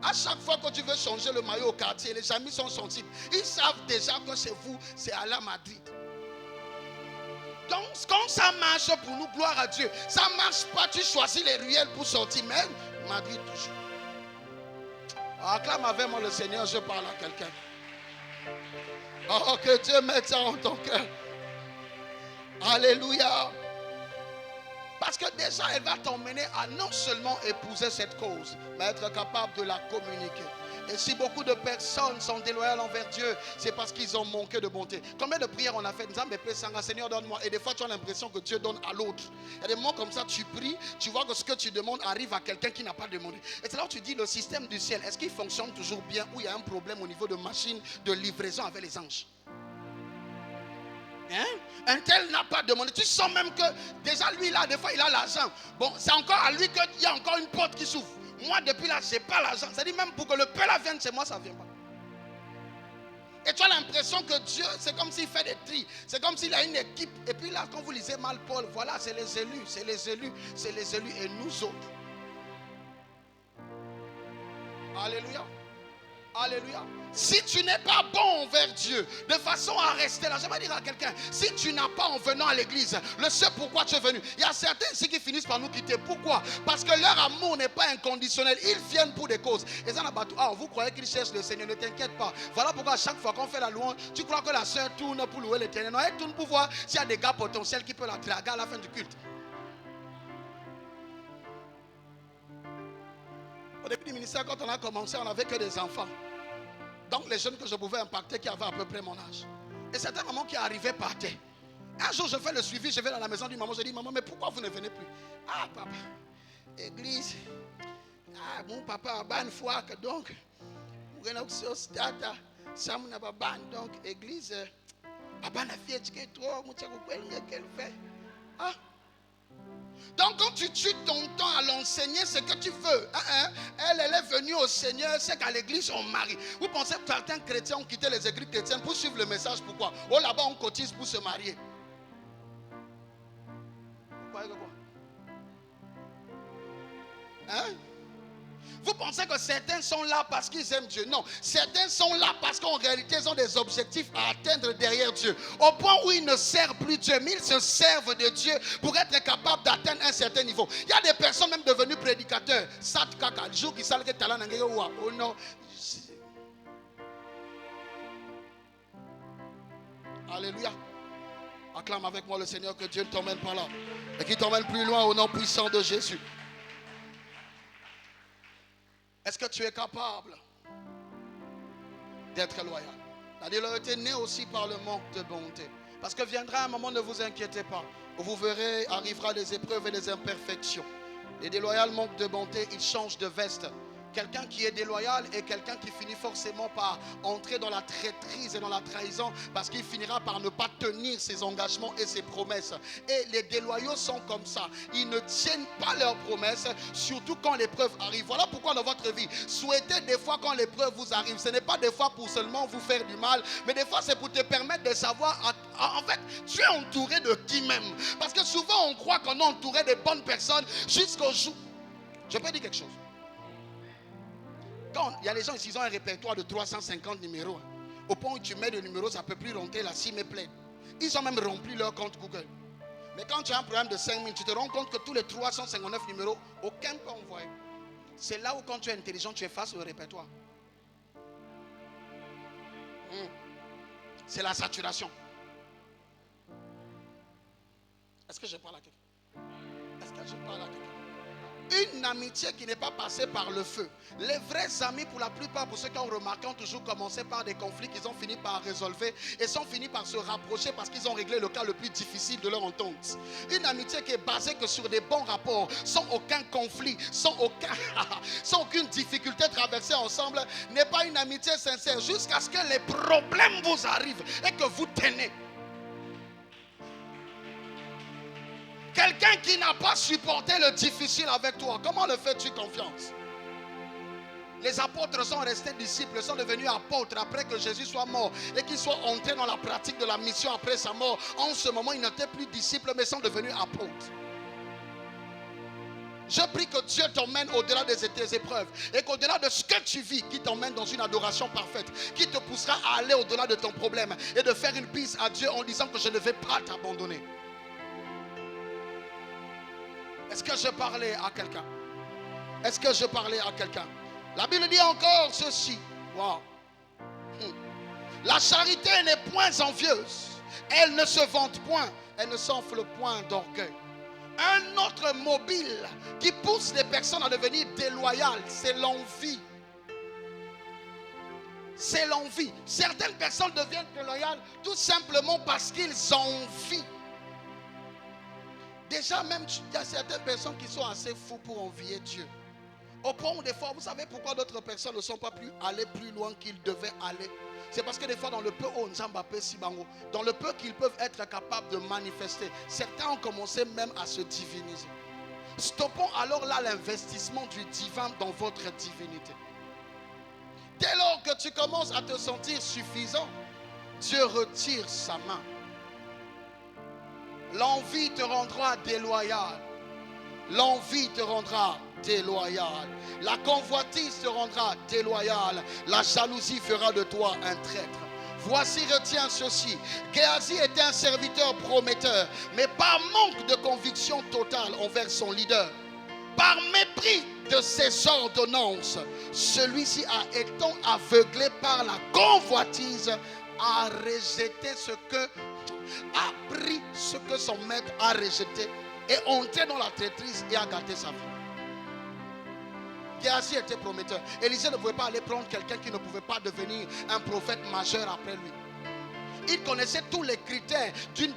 À chaque fois que tu veux changer le maillot au quartier, les amis sont sensibles. Ils savent déjà que chez vous, c'est à la Madrid. Donc, quand ça marche pour nous, gloire à Dieu. Ça ne marche pas, tu choisis les ruelles pour sortir. Mais Madrid toujours. Acclame avec moi le Seigneur, je parle à quelqu'un. Oh, que Dieu mette ça en ton cœur. Alléluia. Parce que déjà, elle va t'emmener à non seulement épouser cette cause, mais être capable de la communiquer. Et si beaucoup de personnes sont déloyales envers Dieu, c'est parce qu'ils ont manqué de bonté. Combien de prières on a fait? Seigneur, donne-moi. Et des fois, tu as l'impression que Dieu donne à l'autre. Il y a des moments comme ça, tu pries, tu vois que ce que tu demandes arrive à quelqu'un qui n'a pas demandé. Et c'est là où tu dis, le système du ciel, est-ce qu'il fonctionne toujours bien ou il y a un problème au niveau de machine de livraison avec les anges? Hein? Un tel n'a pas demandé. Tu sens même que déjà lui là, des fois il a l'argent. Bon, c'est encore à lui qu'il y a encore une porte qui s'ouvre. Moi depuis là, je n'ai pas l'argent. C'est-à-dire même pour que le Père vienne chez moi, ça ne vient pas. Et tu as l'impression que Dieu, c'est comme s'il fait des tris. C'est comme s'il a une équipe. Et puis là, quand vous lisez mal Paul, voilà, c'est les élus, c'est les élus, c'est les élus et nous autres. Alléluia. Alléluia. Si tu n'es pas bon envers Dieu, de façon à rester là, je vais dire à quelqu'un, si tu n'as pas en venant à l'église, le seul pourquoi tu es venu, il y a certains ici qui finissent par nous quitter. Pourquoi? Parce que leur amour n'est pas inconditionnel. Ils viennent pour des causes. Et ça, vous croyez qu'ils cherchent le Seigneur, ne t'inquiète pas. Voilà pourquoi à chaque fois qu'on fait la louange, tu crois que la soeur tourne pour louer l'Éternel. Non, elle tourne pour voir s'il y a des gars potentiels qui peuvent la draguer à la fin du culte. Au début du ministère, quand on a commencé, on n'avait que des enfants. Donc les jeunes que je pouvais impacter qui avaient à peu près mon âge. Et certains mamans qui arrivaient partaient. Un jour je fais le suivi, je vais dans la maison d'une maman, je dis maman, mais pourquoi vous ne venez plus? Ah papa, église. Ah mon papa a une fois que donc, donc église, papa n'a fait trop, qu'elle fait. Ah. Donc quand tu tues ton temps à l'enseigner ce que tu veux, elle est venue au Seigneur, c'est qu'à l'église on marie. Vous pensez que certains chrétiens ont quitté les églises chrétiennes pour suivre le message? Pourquoi? Oh là-bas on cotise pour se marier. Vous croyez que quoi? Hein? Vous pensez que certains sont là parce qu'ils aiment Dieu? Non, certains sont là parce qu'en réalité ils ont des objectifs à atteindre derrière Dieu. Au point où ils ne servent plus Dieu, mais ils se servent de Dieu pour être capables d'atteindre un certain niveau. Il y a des personnes même devenues prédicateurs. Oh non. Alléluia. Acclame avec moi le Seigneur, que Dieu t'emmène par là et qu'il t'emmène plus loin au nom puissant de Jésus. Est-ce que tu es capable d'être loyal? La déloyauté naît aussi par le manque de bonté. Parce que viendra un moment, ne vous inquiétez pas, où vous verrez, arrivera des épreuves et des imperfections. Les déloyaux manquent de bonté, ils changent de veste. Quelqu'un qui est déloyal est quelqu'un qui finit forcément par entrer dans la traîtrise et dans la trahison, parce qu'il finira par ne pas tenir ses engagements et ses promesses. Et les déloyaux sont comme ça. Ils ne tiennent pas leurs promesses, surtout quand l'épreuve arrive. Voilà pourquoi dans votre vie, souhaitez des fois quand l'épreuve vous arrive. Ce n'est pas des fois pour seulement vous faire du mal, mais des fois c'est pour te permettre de savoir, en fait, tu es entouré de qui même. Parce que souvent on croit qu'on est entouré de bonnes personnes jusqu'au jour. Je peux dire quelque chose. Quand il y a les gens ici, ils ont un répertoire de 350 numéros. Au point où tu mets le numéro, ça ne peut plus rentrer, la cime est pleine. Ils ont même rempli leur compte Google. Mais quand tu as un problème de 5 000, tu te rends compte que tous les 359 numéros, aucun peut envoyer. C'est là où quand tu es intelligent, tu effaces le répertoire. C'est la saturation. Est-ce que je parle à quelqu'un? Est-ce que je parle à quelqu'un? Une amitié qui n'est pas passée par le feu. Les vrais amis, pour la plupart, pour ceux qui ont remarqué, ont toujours commencé par des conflits qu'ils ont fini par résolver et sont finis par se rapprocher parce qu'ils ont réglé le cas le plus difficile de leur entente. Une amitié qui est basée que sur des bons rapports, sans aucun conflit, sans aucune difficulté traversée ensemble, n'est pas une amitié sincère jusqu'à ce que les problèmes vous arrivent et que vous tenez. Quelqu'un qui n'a pas supporté le difficile avec toi, comment le fais-tu confiance? Les apôtres sont restés disciples, sont devenus apôtres après que Jésus soit mort et qu'ils soient entrés dans la pratique de la mission après sa mort. En ce moment, ils n'étaient plus disciples mais sont devenus apôtres. Je prie que Dieu t'emmène au-delà de tes épreuves et qu'au-delà de ce que tu vis, qui t'emmène dans une adoration parfaite, qui te poussera à aller au-delà de ton problème et de faire une bise à Dieu en disant que je ne vais pas t'abandonner. Est-ce que je parlais à quelqu'un? Est-ce que je parlais à quelqu'un? La Bible dit encore ceci. Wow. La charité n'est point envieuse. Elle ne se vante point. Elle ne s'enfle point d'orgueil. Un autre mobile qui pousse les personnes à devenir déloyales, c'est l'envie. C'est l'envie. Certaines personnes deviennent déloyales tout simplement parce qu'ils envient. Déjà même, il y a certaines personnes qui sont assez fous pour envier Dieu. Au point où des fois, vous savez pourquoi d'autres personnes ne sont pas allées plus loin qu'ils devaient aller? C'est parce que des fois dans le peu, dans le peu qu'ils peuvent être capables de manifester, certains ont commencé même à se diviniser. Stoppons alors là l'investissement du divin dans votre divinité. Dès lors que tu commences à te sentir suffisant, Dieu retire sa main. L'envie te rendra déloyal. L'envie te rendra déloyal. La convoitise te rendra déloyal. La jalousie fera de toi un traître. Voici, retiens ceci. Géasi était un serviteur prometteur, mais par manque de conviction totale envers son leader, par mépris de ses ordonnances, celui-ci étant aveuglé par la convoitise, a rejeté a pris ce que son maître a rejeté et entré dans la traîtrise et a gâté sa vie. Géasi était prometteur. Élisée ne pouvait pas aller prendre quelqu'un qui ne pouvait pas devenir un prophète majeur après lui. Il connaissait tous les critères d'une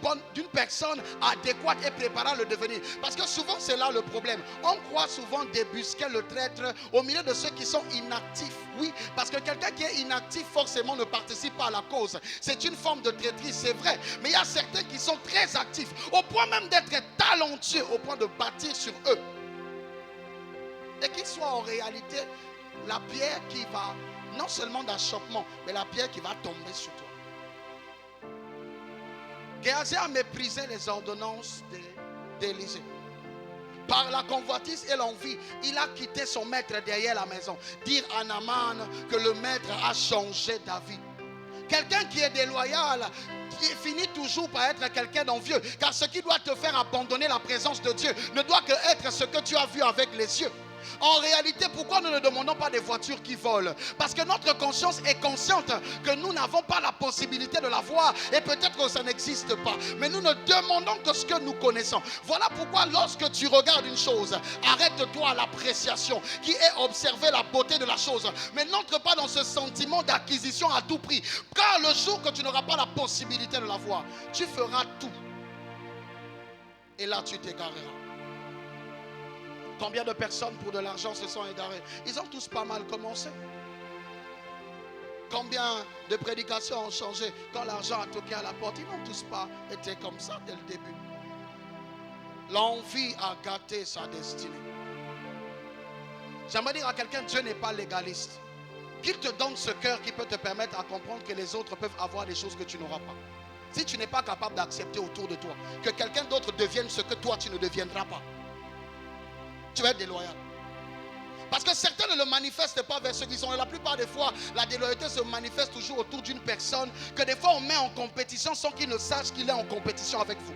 personne adéquate et préparée à le devenir. Parce que souvent c'est là le problème. On croit souvent débusquer le traître au milieu de ceux qui sont inactifs. Oui, parce que quelqu'un qui est inactif forcément ne participe pas à la cause. C'est une forme de traîtrise, c'est vrai. Mais il y a certains qui sont très actifs, au point même d'être talentueux, au point de bâtir sur eux. Et qu'ils soient en réalité la pierre qui va, non seulement d'achoppement, mais la pierre qui va tomber sur toi. Géasi a méprisé les ordonnances d'Élisée. Par la convoitise et l'envie, il a quitté son maître derrière la maison. Dire à Naaman que le maître a changé David. Quelqu'un qui est déloyal, qui finit toujours par être quelqu'un d'envieux. Car ce qui doit te faire abandonner la présence de Dieu ne doit que être ce que tu as vu avec les yeux. En réalité, pourquoi nous ne demandons pas des voitures qui volent? Parce que notre conscience est consciente que nous n'avons pas la possibilité de la voir et peut-être que ça n'existe pas. Mais nous ne demandons que ce que nous connaissons. Voilà pourquoi lorsque tu regardes une chose, arrête-toi à l'appréciation qui est observer la beauté de la chose. Mais n'entre pas dans ce sentiment d'acquisition à tout prix. Car le jour que tu n'auras pas la possibilité de la voir, tu feras tout. Et là tu t'égareras. Combien de personnes pour de l'argent se sont égarées? Ils ont tous pas mal commencé. Combien de prédications ont changé quand l'argent a toqué à la porte? Ils n'ont tous pas été comme ça dès le début. L'envie a gâté sa destinée. J'aimerais dire à quelqu'un, Dieu n'est pas légaliste. Qu'il te donne ce cœur qui peut te permettre à comprendre que les autres peuvent avoir des choses que tu n'auras pas. Si tu n'es pas capable d'accepter autour de toi que quelqu'un d'autre devienne ce que toi tu ne deviendras pas, tu vas être déloyal. Parce que certains ne le manifestent pas vers ceux qui sont. La plupart des fois, la déloyauté se manifeste toujours autour d'une personne que des fois on met en compétition sans qu'il ne sache qu'il est en compétition avec vous.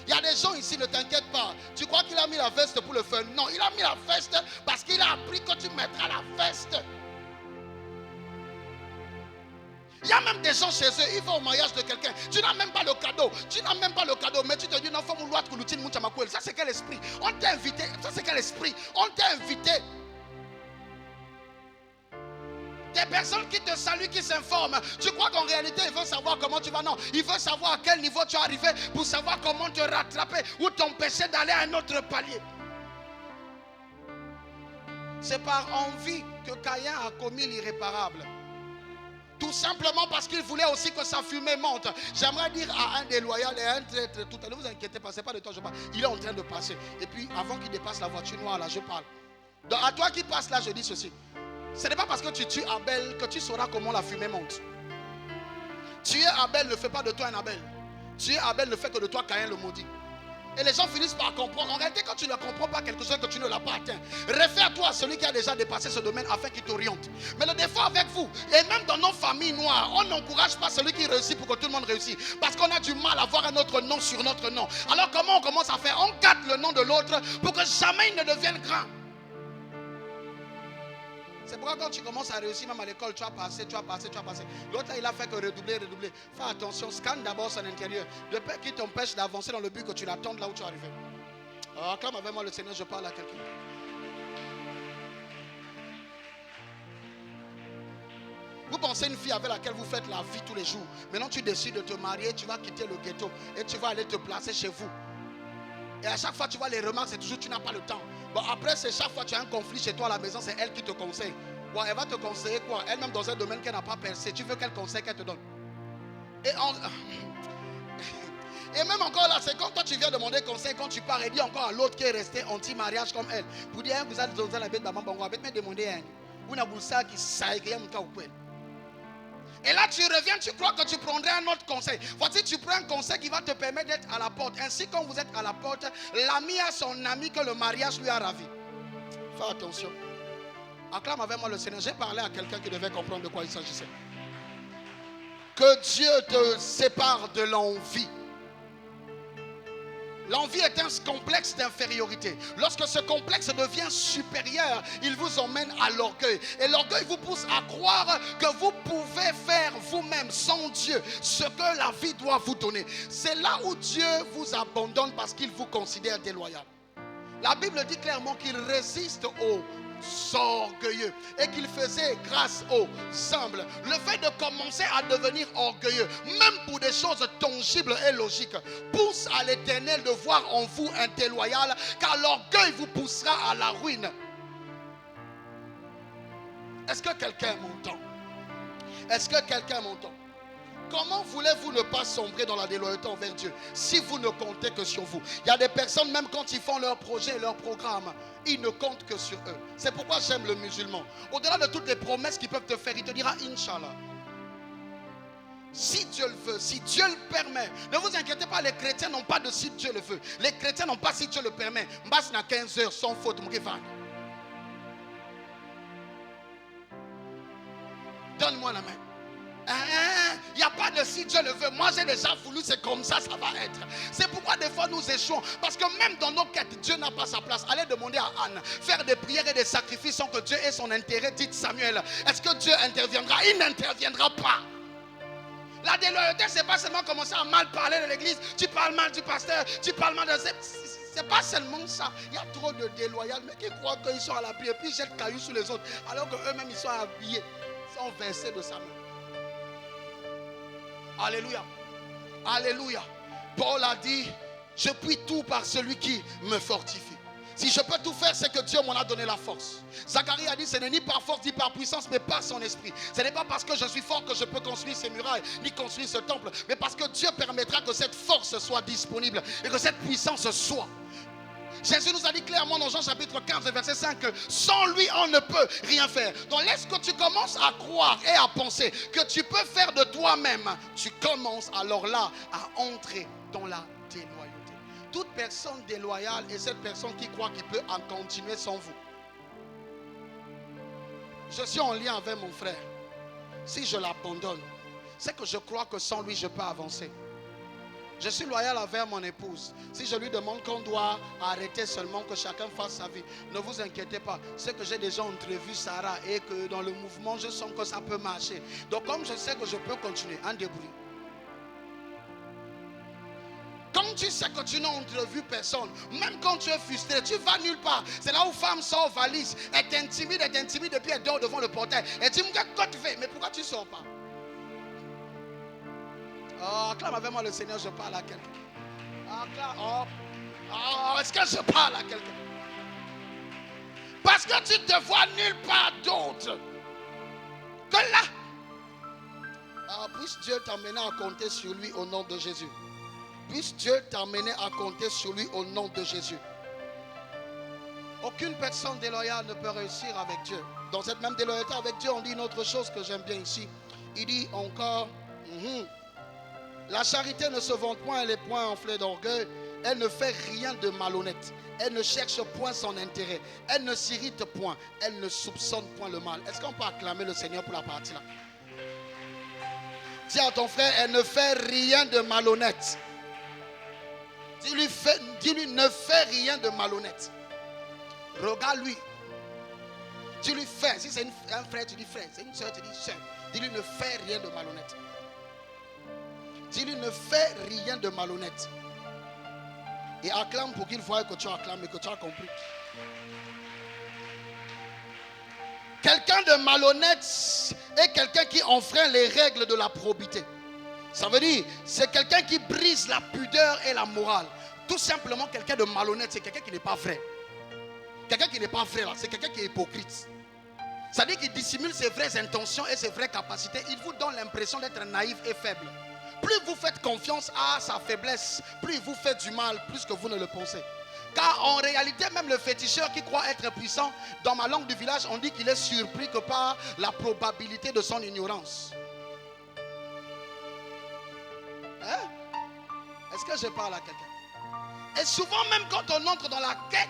Il y a des gens ici, ne t'inquiète pas. Tu crois qu'il a mis la veste pour le fun? Non, il a mis la veste parce qu'il a appris que tu mettras la veste. Il y a même des gens chez eux, ils vont au mariage de quelqu'un. Tu n'as même pas le cadeau. Tu n'as même pas le cadeau. Mais tu te dis, non, faut mouloir que l'outil moucha makuel. Ça, c'est quel esprit? On t'a invité. Ça, c'est quel esprit? On t'a invité. Des personnes qui te saluent, qui s'informent. Tu crois qu'en réalité, ils veulent savoir comment tu vas? Non. Ils veulent savoir à quel niveau tu es arrivé pour savoir comment te rattraper ou t'empêcher d'aller à un autre palier. C'est par envie que Caïn a commis l'irréparable. Tout simplement parce qu'il voulait aussi que sa fumée monte. J'aimerais dire à un déloyal et à un traître, tout à l'heure, ne vous inquiétez pas, ce n'est pas de toi je parle. Il est en train de passer. Et puis, avant qu'il dépasse la voiture noire, là, je parle. Donc, à toi qui passe là, je dis ceci. Ce n'est pas parce que tu tues Abel que tu sauras comment la fumée monte. Tuer Abel ne fait pas de toi un Abel. Tuer Abel ne fait que de toi Caïn le maudit. Et les gens finissent par comprendre. En réalité, quand tu ne comprends pas quelque chose que tu ne l'as pas atteint, réfère-toi à celui qui a déjà dépassé ce domaine afin qu'il t'oriente. Mais le défaut avec vous, et même dans nos familles noires, on n'encourage pas celui qui réussit pour que tout le monde réussisse. Parce qu'on a du mal à voir un autre nom sur notre nom. Alors comment on commence à faire? On gâte le nom de l'autre pour que jamais il ne devienne grand. C'est pourquoi quand tu commences à réussir même à l'école, tu vas passer. L'autre il a fait que redoubler. Fais attention, scanne d'abord son intérieur. De peur qu'il t'empêche d'avancer dans le but que tu l'attends là où tu es arrivé. Alors acclame avec moi le Seigneur, je parle à quelqu'un. Vous pensez une fille avec laquelle vous faites la vie tous les jours. Maintenant tu décides de te marier, tu vas quitter le ghetto et tu vas aller te placer chez vous. Et à chaque fois tu vois les remarques, c'est toujours tu n'as pas le temps. Bon, après, c'est chaque fois que tu as un conflit chez toi à la maison, c'est elle qui te conseille. Bon, elle va te conseiller quoi? Elle-même dans un domaine qu'elle n'a pas percé. Tu veux quel conseil qu'elle te donne? Et même encore là, c'est quand toi tu viens demander conseil, quand tu pars et dis encore à l'autre qui est resté anti-mariage comme elle. Pour dire, vous allez dans la bête, maman, on va me demander un. Vous n'avez pas ça qui s'aille, qui est mon cas ou quoi? Et là, tu reviens, tu crois que tu prendrais un autre conseil. Voici, tu prends un conseil qui va te permettre d'être à la porte. Ainsi, quand vous êtes à la porte, l'ami a son ami que le mariage lui a ravi. Fais attention. Acclame avec moi le Seigneur. J'ai parlé à quelqu'un qui devait comprendre de quoi il s'agissait. Que Dieu te sépare de l'envie. L'envie est un complexe d'infériorité. Lorsque ce complexe devient supérieur, il vous emmène à l'orgueil. Et l'orgueil vous pousse à croire que vous pouvez faire vous-même sans Dieu ce que la vie doit vous donner. C'est là où Dieu vous abandonne parce qu'il vous considère déloyal. La Bible dit clairement qu'il résiste aux orgueilleux et qu'il faisait grâce aux humbles. Le fait de commencer à devenir orgueilleux, même pour des choses tangibles et logiques, pousse à l'Éternel de voir en vous un déloyal, car l'orgueil vous poussera à la ruine. Est-ce que quelqu'un m'entend? Est-ce que quelqu'un m'entend? Comment voulez-vous ne pas sombrer dans la déloyauté envers Dieu si vous ne comptez que sur vous? Il y a des personnes, même quand ils font leur projet, leur programme, ils ne comptent que sur eux. C'est pourquoi j'aime le musulman. Au-delà de toutes les promesses qu'ils peuvent te faire, il te dira Inch'Allah. Si Dieu le veut, si Dieu le permet. Ne vous inquiétez pas, les chrétiens n'ont pas de si Dieu le veut. Les chrétiens n'ont pas si Dieu le permet. Mbass n'a 15 heures sans faute. Donne-moi la main. Il n'y a pas de si Dieu le veut. Moi j'ai déjà voulu, c'est comme ça, ça va être. C'est pourquoi des fois nous échouons. Parce que même dans nos quêtes, Dieu n'a pas sa place. Allez demander à Anne, faire des prières et des sacrifices sans que Dieu ait son intérêt. Dites Samuel, est-ce que Dieu interviendra? Il n'interviendra pas. La déloyauté, c'est pas seulement commencer à mal parler de l'église. Tu parles mal du pasteur, tu parles mal de... C'est pas seulement ça. Il y a trop de déloyaux, mais qui croient qu'ils sont à la prière, puis ils jettent cailloux sur les autres, alors qu'eux-mêmes ils sont habillés, ils sont versés de sa main. Alléluia. Alléluia. Paul a dit, je puis tout par celui qui me fortifie. Si je peux tout faire, c'est que Dieu m'en a donné la force. Zacharie a dit, ce n'est ni par force ni par puissance, mais par son esprit. Ce n'est pas parce que je suis fort que je peux construire ces murailles, ni construire ce temple, mais parce que Dieu permettra que cette force soit disponible et que cette puissance soit. Jésus nous a dit clairement dans Jean chapitre 15 verset 5 que sans lui on ne peut rien faire. Donc lorsque tu commences à croire et à penser que tu peux faire de toi-même, tu commences alors là à entrer dans la déloyauté. Toute personne déloyale est cette personne qui croit qu'il peut en continuer sans vous. Je suis en lien avec mon frère. Si je l'abandonne, c'est que je crois que sans lui je peux avancer. Je suis loyal envers mon épouse. Si je lui demande qu'on doit arrêter seulement, que chacun fasse sa vie, ne vous inquiétez pas. C'est que j'ai déjà entrevu Sarah et que dans le mouvement, je sens que ça peut marcher. Donc comme je sais que je peux continuer, en débrouille. Quand tu sais que tu n'as entrevu personne, même quand tu es frustré, tu vas nulle part. C'est là où femme sort valise, elle t'intimide, et puis elle dort devant le portail. Elle dit, qu'est-ce que tu fais? Mais pourquoi tu ne sors pas? Oh, acclame avec moi le Seigneur, je parle à quelqu'un. Est-ce que je parle à quelqu'un? Parce que tu te vois nulle part d'autre que là. Puisse Dieu t'emmener à compter sur lui au nom de Jésus. Puisse Dieu t'emmener à compter sur lui au nom de Jésus. Aucune personne déloyale ne peut réussir avec Dieu. Dans cette même déloyauté avec Dieu, on dit une autre chose que j'aime bien ici. Il dit encore, la charité ne se vante point, elle est point enflée d'orgueil. Elle ne fait rien de malhonnête. Elle ne cherche point son intérêt. Elle ne s'irrite point. Elle ne soupçonne point le mal. Est-ce qu'on peut acclamer le Seigneur pour la partie là? Dis à ton frère, elle ne fait rien de malhonnête. Dis-lui, ne fais rien de malhonnête. Regarde-lui. Dis-lui, frère. Si c'est un frère, tu dis frère. C'est une soeur, tu dis soeur. Dis-lui, ne fais rien de malhonnête. Dis-lui, ne fais rien de malhonnête. Et acclame pour qu'il voie que tu acclames et que tu as compris. Quelqu'un de malhonnête est quelqu'un qui enfreint les règles de la probité. Ça veut dire, c'est quelqu'un qui brise la pudeur et la morale. Tout simplement, quelqu'un de malhonnête, c'est quelqu'un qui n'est pas vrai. Quelqu'un qui n'est pas vrai là, c'est quelqu'un qui est hypocrite. Ça veut dire qu'il dissimule ses vraies intentions et ses vraies capacités. Il vous donne l'impression d'être naïf et faible. Plus vous faites confiance à sa faiblesse, plus il vous fait du mal, plus que vous ne le pensez. Car en réalité, même le féticheur qui croit être puissant, dans ma langue du village, on dit qu'il est surpris que par la probabilité de son ignorance. Hein? Est-ce que je parle à quelqu'un? Et souvent, même quand on entre dans la quête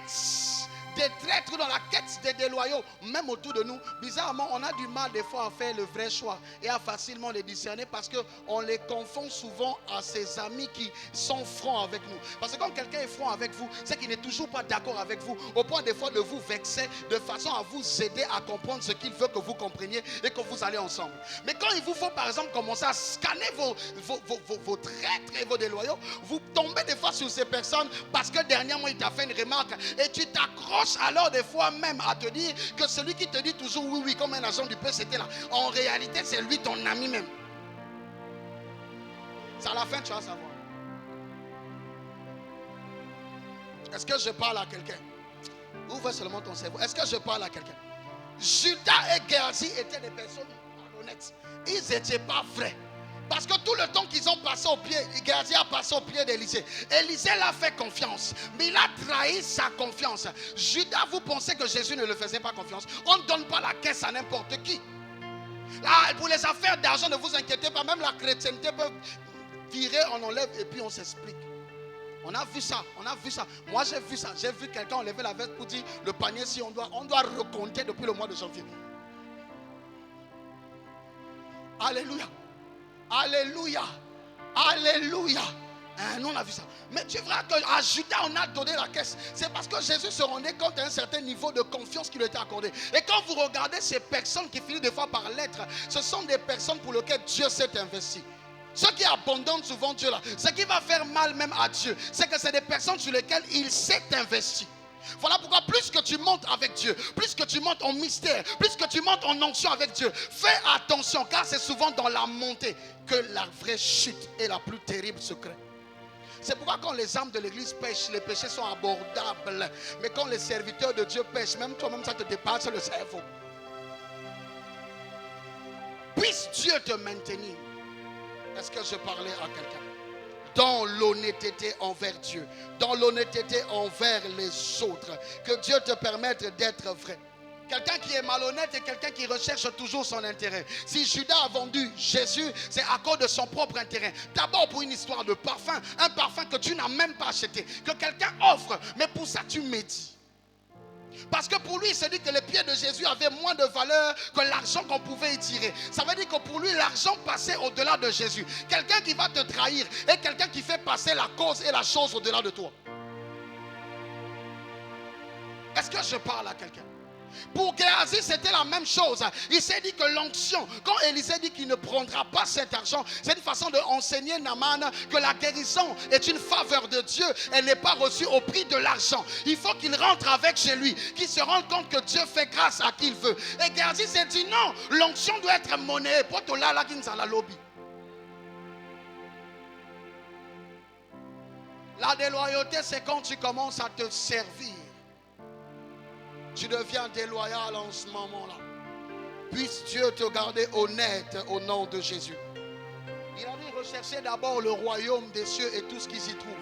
des traîtres, dans la quête des déloyaux, même autour de nous, bizarrement, on a du mal des fois à faire le vrai choix et à facilement les discerner parce qu'on les confond souvent à ses amis qui sont francs avec nous. Parce que quand quelqu'un est franc avec vous, c'est qu'il n'est toujours pas d'accord avec vous, au point des fois de vous vexer, de façon à vous aider à comprendre ce qu'il veut que vous compreniez et que vous allez ensemble. Mais quand il vous faut par exemple commencer à scanner vos traîtres et vos déloyaux, vous tombez des fois sur ces personnes parce que dernièrement il t'a fait une remarque et tu t'accroches alors des fois même à te dire que celui qui te dit toujours oui oui comme un agent du PCT là, en réalité c'est lui ton ami même. C'est à la fin tu vas savoir. Est-ce que je parle à quelqu'un? Ouvre seulement ton cerveau. Est-ce que je parle à quelqu'un? Judas et Géasi étaient des personnes malhonnêtes. Ils n'étaient pas vrais. Parce que tout le temps qu'ils ont passé au pied, Géasi a passé au pied d'Élisée. Élisée l'a fait confiance, mais il a trahi sa confiance. Judas, vous pensez que Jésus ne le faisait pas confiance? On ne donne pas la caisse à n'importe qui. Là, pour les affaires d'argent, ne vous inquiétez pas, même la chrétienté peut virer, on enlève et puis on s'explique. On a vu ça, on a vu ça. Moi j'ai vu ça, j'ai vu quelqu'un enlever la veste pour dire le panier si on doit recompter depuis le mois de janvier. Alléluia. Alléluia. Alléluia. Nous on a vu ça. Mais tu verras qu'à Judas on a donné la caisse. C'est parce que Jésus se rendait compte d'un certain niveau de confiance qui lui était accordé. Et quand vous regardez ces personnes qui finissent des fois par l'être, ce sont des personnes pour lesquelles Dieu s'est investi. Ceux qui abandonnent souvent Dieu là, ce qui va faire mal même à Dieu, c'est que c'est des personnes sur lesquelles il s'est investi. Voilà pourquoi plus que tu montes avec Dieu, plus que tu montes en mystère, plus que tu montes en onction avec Dieu, fais attention car c'est souvent dans la montée que la vraie chute est la plus terrible secret. C'est pourquoi quand les âmes de l'église pêchent, les péchés sont abordables. Mais quand les serviteurs de Dieu pêchent, même toi-même ça te dépasse le cerveau. Puisse Dieu te maintenir. Est-ce que je parlais à quelqu'un? Dans l'honnêteté envers Dieu, dans l'honnêteté envers les autres, que Dieu te permette d'être vrai. Quelqu'un qui est malhonnête est quelqu'un qui recherche toujours son intérêt. Si Judas a vendu Jésus, c'est à cause de son propre intérêt. D'abord pour une histoire de parfum, un parfum que tu n'as même pas acheté, que quelqu'un offre, mais pour ça tu médites. Parce que pour lui, il se dit que les pieds de Jésus avaient moins de valeur que l'argent qu'on pouvait y tirer. Ça veut dire que pour lui, l'argent passait au-delà de Jésus. Quelqu'un qui va te trahir est quelqu'un qui fait passer la cause et la chose au-delà de toi. Est-ce que je parle à quelqu'un? Pour Géasi, c'était la même chose. Il s'est dit que l'onction, quand Élisée dit qu'il ne prendra pas cet argent, c'est une façon d'enseigner Naaman que la guérison est une faveur de Dieu. Elle n'est pas reçue au prix de l'argent. Il faut qu'il rentre avec chez lui, qu'il se rende compte que Dieu fait grâce à qui il veut. Et Géasi s'est dit non, l'onction doit être monnaie. La déloyauté, c'est quand tu commences à te servir. Tu deviens déloyal en ce moment-là. Puisse Dieu te garder honnête au nom de Jésus. Il a dit recherchez d'abord le royaume des cieux et tout ce qui s'y trouve.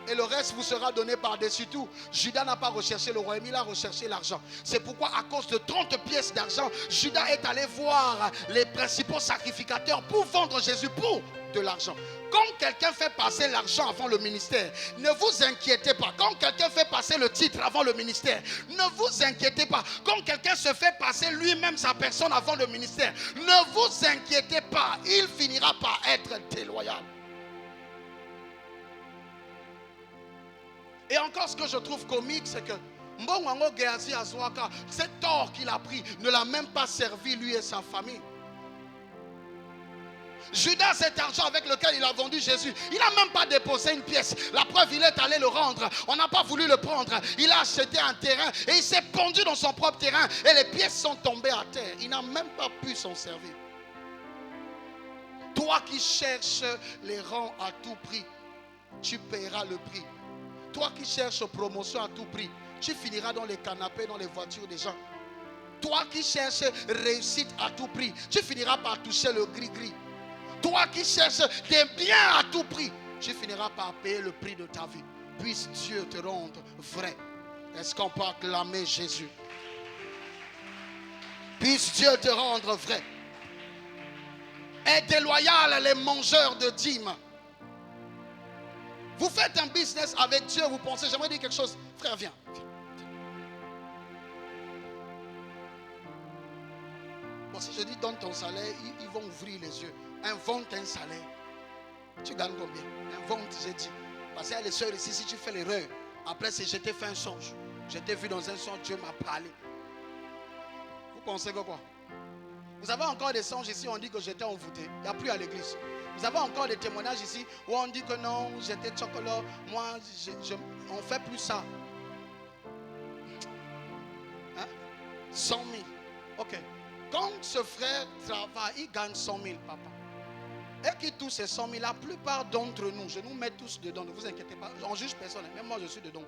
Et le reste vous sera donné par-dessus tout. Judas n'a pas recherché le royaume, il a recherché l'argent. C'est pourquoi à cause de 30 pièces d'argent, Judas est allé voir les principaux sacrificateurs pour vendre Jésus pour de l'argent. Quand quelqu'un fait passer l'argent avant le ministère, ne vous inquiétez pas. Quand quelqu'un fait passer le titre avant le ministère, ne vous inquiétez pas. Quand quelqu'un se fait passer lui-même sa personne avant le ministère, ne vous inquiétez pas. Il finira par être déloyal. Et encore, ce que je trouve comique, c'est que Mbongo Géasi Azouaka, cet or qu'il a pris, ne l'a même pas servi lui et sa famille. Judas, cet argent avec lequel il a vendu Jésus, il n'a même pas déposé une pièce. La preuve, il est allé le rendre. On n'a pas voulu le prendre. Il a acheté un terrain et il s'est pendu dans son propre terrain. Et les pièces sont tombées à terre. Il n'a même pas pu s'en servir. Toi qui cherches les rangs à tout prix, tu paieras le prix. Toi qui cherches promotion à tout prix, tu finiras dans les canapés, dans les voitures des gens. Toi qui cherches réussite à tout prix, tu finiras par toucher le gris-gris. Toi qui cherches des biens à tout prix, tu finiras par payer le prix de ta vie. Puisse Dieu te rendre vrai. Est-ce qu'on peut acclamer Jésus? Puisse Dieu te rendre vrai. Et déloyal les mangeurs de dîmes. Vous faites un business avec Dieu, vous pensez, j'aimerais dire quelque chose. Frère, viens. Bon, si je dis donne ton salaire, ils vont ouvrir les yeux. Invente un salaire. Tu gagnes combien? Invente, j'ai dit. Parce qu'il y a les soeurs ici, si tu fais l'erreur, après c'est je t'ai fait un songe. Je t'ai vu dans un songe, Dieu m'a parlé. Vous pensez que quoi? Vous avez encore des songes ici, on dit que j'étais envoûté. Il n'y a plus à l'église. Vous avez encore des témoignages ici où on dit que non, j'étais chocolat. Moi, on ne fait plus ça. Hein? 100 000. Ok. Quand ce frère travaille, il gagne 100 000, papa. Et qui touche ces 100 000, la plupart d'entre nous, je nous mets tous dedans, ne vous inquiétez pas. On juge personne, même moi je suis dedans.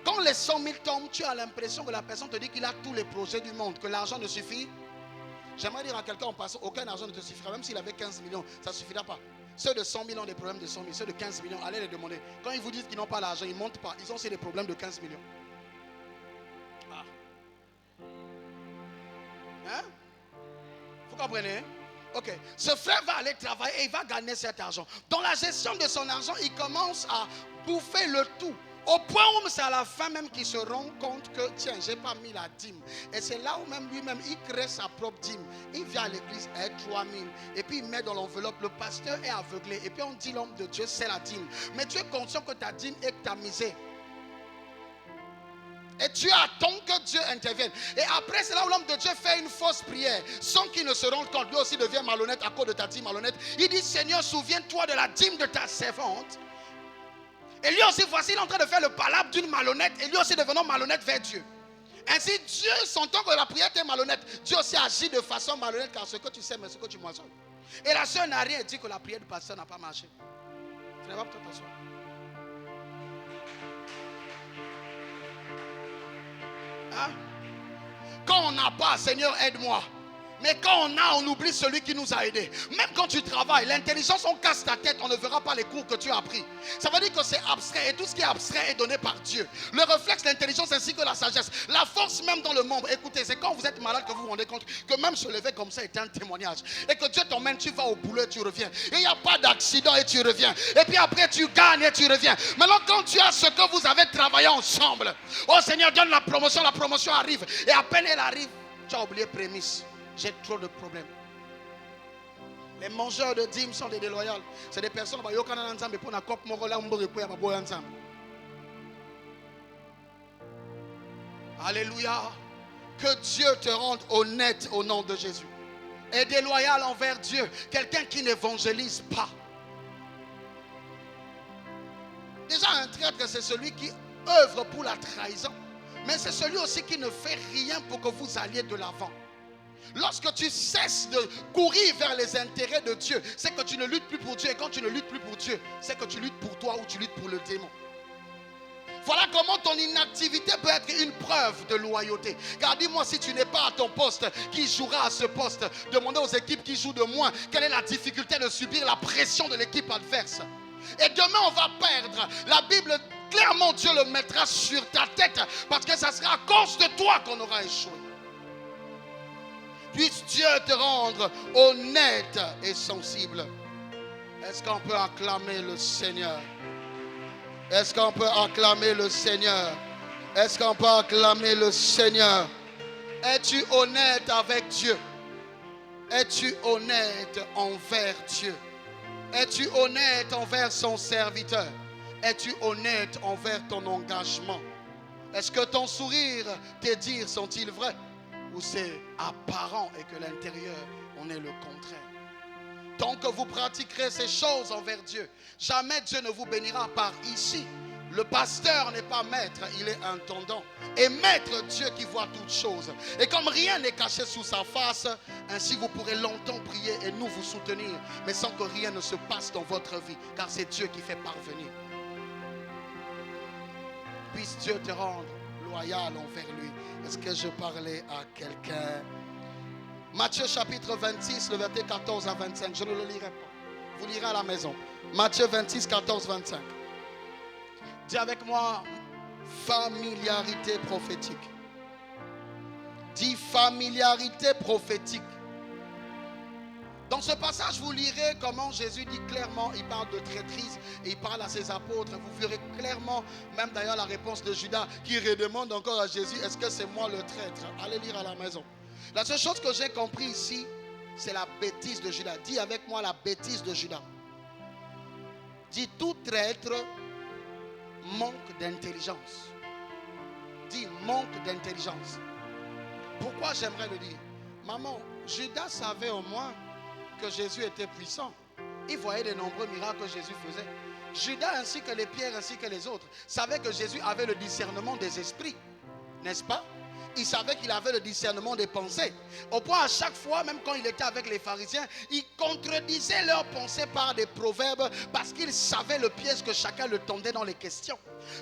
Quand les 100 000 tombent, tu as l'impression que la personne te dit qu'il a tous les projets du monde, que l'argent ne suffit. J'aimerais dire à quelqu'un en passant, aucun argent ne te suffira. Même s'il avait 15 millions, ça ne suffira pas. Ceux de 100 000 ont des problèmes de 100 000. Ceux de 15 millions, allez les demander. Quand ils vous disent qu'ils n'ont pas l'argent, ils ne montent pas. Ils ont aussi des problèmes de 15 millions. Ah. Hein? Vous comprenez? Ok. Ce frère va aller travailler et il va gagner cet argent. Dans la gestion de son argent, il commence à bouffer le tout. Au point où c'est à la fin même qu'il se rend compte que tiens, j'ai pas mis la dîme. Et c'est là où même lui-même il crée sa propre dîme. Il vient à l'église à 3 000 et puis il met dans l'enveloppe. Le pasteur est aveuglé et puis on dit l'homme de Dieu c'est la dîme. Mais tu es conscient que ta dîme est tamisée. Et tu attends que Dieu intervienne. Et après c'est là où l'homme de Dieu fait une fausse prière sans qu'il ne se rende compte. Lui aussi devient malhonnête à cause de ta dîme malhonnête. Il dit Seigneur, souviens-toi de la dîme de ta servante. Et lui aussi, voici, il est en train de faire le palabre d'une malhonnête. Et lui aussi devenant malhonnête vers Dieu. Ainsi, Dieu, sentant que la prière était malhonnête, Dieu aussi agit de façon malhonnête car ce que tu sais, mais ce que tu moissonnes. Et la soeur n'a rien dit que la prière du pasteur n'a pas marché. Frère, va peut-être t'asseoir. Hein? Quand on n'a pas, Seigneur, aide-moi. Mais quand on a, on oublie celui qui nous a aidés. Même quand tu travailles, l'intelligence, on casse ta tête, on ne verra pas les cours que tu as appris. Ça veut dire que c'est abstrait. Et tout ce qui est abstrait est donné par Dieu. Le réflexe, l'intelligence ainsi que la sagesse. La force même dans le monde. Écoutez, c'est quand vous êtes malade que vous vous rendez compte que même se lever comme ça est un témoignage. Et que Dieu t'emmène, tu vas au boulot et tu reviens. Et il n'y a pas d'accident et tu reviens. Et puis après tu gagnes et tu reviens. Maintenant quand tu as ce que vous avez travaillé ensemble. Oh Seigneur, donne la promotion arrive. Et à peine elle arrive, tu as oublié prémisse. J'ai trop de problèmes. Les mangeurs de dîmes sont des déloyaux. C'est des personnes qui ont ensemble pour la coupe ensemble. Alléluia. Que Dieu te rende honnête au nom de Jésus. Et déloyal envers Dieu. Quelqu'un qui n'évangélise pas. Déjà un traître, c'est celui qui œuvre pour la trahison. Mais c'est celui aussi qui ne fait rien pour que vous alliez de l'avant. Lorsque tu cesses de courir vers les intérêts de Dieu, c'est que tu ne luttes plus pour Dieu. Et quand tu ne luttes plus pour Dieu, c'est que tu luttes pour toi ou tu luttes pour le démon. Voilà comment ton inactivité peut être une preuve de loyauté. Car dis-moi, si tu n'es pas à ton poste, qui jouera à ce poste? Demandez aux équipes qui jouent de moins quelle est la difficulté de subir la pression de l'équipe adverse. Et demain on va perdre. La Bible, clairement Dieu le mettra sur ta tête, parce que ça sera à cause de toi qu'on aura échoué. Puisse Dieu te rendre honnête et sensible. Est-ce qu'on peut acclamer le Seigneur? Est-ce qu'on peut acclamer le Seigneur? Est-ce qu'on peut acclamer le Seigneur? Es-tu honnête avec Dieu? Es-tu honnête envers Dieu? Es-tu honnête envers son serviteur? Es-tu honnête envers ton engagement? Est-ce que ton sourire, tes dires sont-ils vrais? Ou c'est apparent et que l'intérieur, on est le contraire? Tant que vous pratiquerez ces choses envers Dieu, jamais Dieu ne vous bénira par ici. Le pasteur n'est pas maître, il est intendant. Et maître Dieu qui voit toutes choses. Et comme rien n'est caché sous sa face, ainsi vous pourrez longtemps prier et nous vous soutenir, mais sans que rien ne se passe dans votre vie, car c'est Dieu qui fait parvenir. Puisse Dieu te rendre loyal envers lui. Est-ce que je parlais à quelqu'un? Matthieu chapitre 26, le verset 14 à 25. Je ne le lirai pas. Vous lirez à la maison. Matthieu 26, 14, 25. Dis avec moi, familiarité prophétique. Dis familiarité prophétique. Dans ce passage, vous lirez comment Jésus dit clairement, il parle de traîtrise et il parle à ses apôtres. Vous verrez clairement, même d'ailleurs la réponse de Judas qui redemande encore à Jésus, est-ce que c'est moi le traître? Allez lire à la maison. La seule chose que j'ai compris ici, c'est la bêtise de Judas. Dis avec moi la bêtise de Judas. Dis tout traître manque d'intelligence. Dis manque d'intelligence. Pourquoi j'aimerais le dire? Maman, Judas savait au moins que Jésus était puissant. Il voyait de nombreux miracles que Jésus faisait. Judas ainsi que les pierres ainsi que les autres savaient que Jésus avait le discernement des esprits. N'est-ce pas? Il savait qu'il avait le discernement des pensées. Au point à chaque fois, même quand il était avec les pharisiens, il contredisait leurs pensées par des proverbes parce qu'il savait le piège que chacun le tendait dans les questions.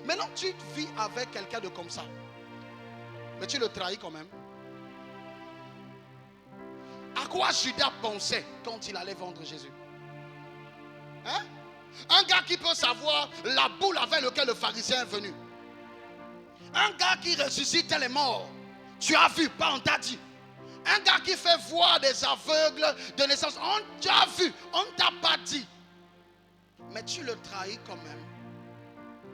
Maintenant, tu vis avec quelqu'un de comme ça. Mais tu le trahis quand même. À quoi Judas pensait quand il allait vendre Jésus? Hein? Un gars qui peut savoir la boule avec laquelle le pharisien est venu. Un gars qui ressuscite les morts. Tu as vu, pas on t'a dit. Un gars qui fait voir des aveugles de naissance. On t'a vu, on ne t'a pas dit. Mais tu le trahis quand même.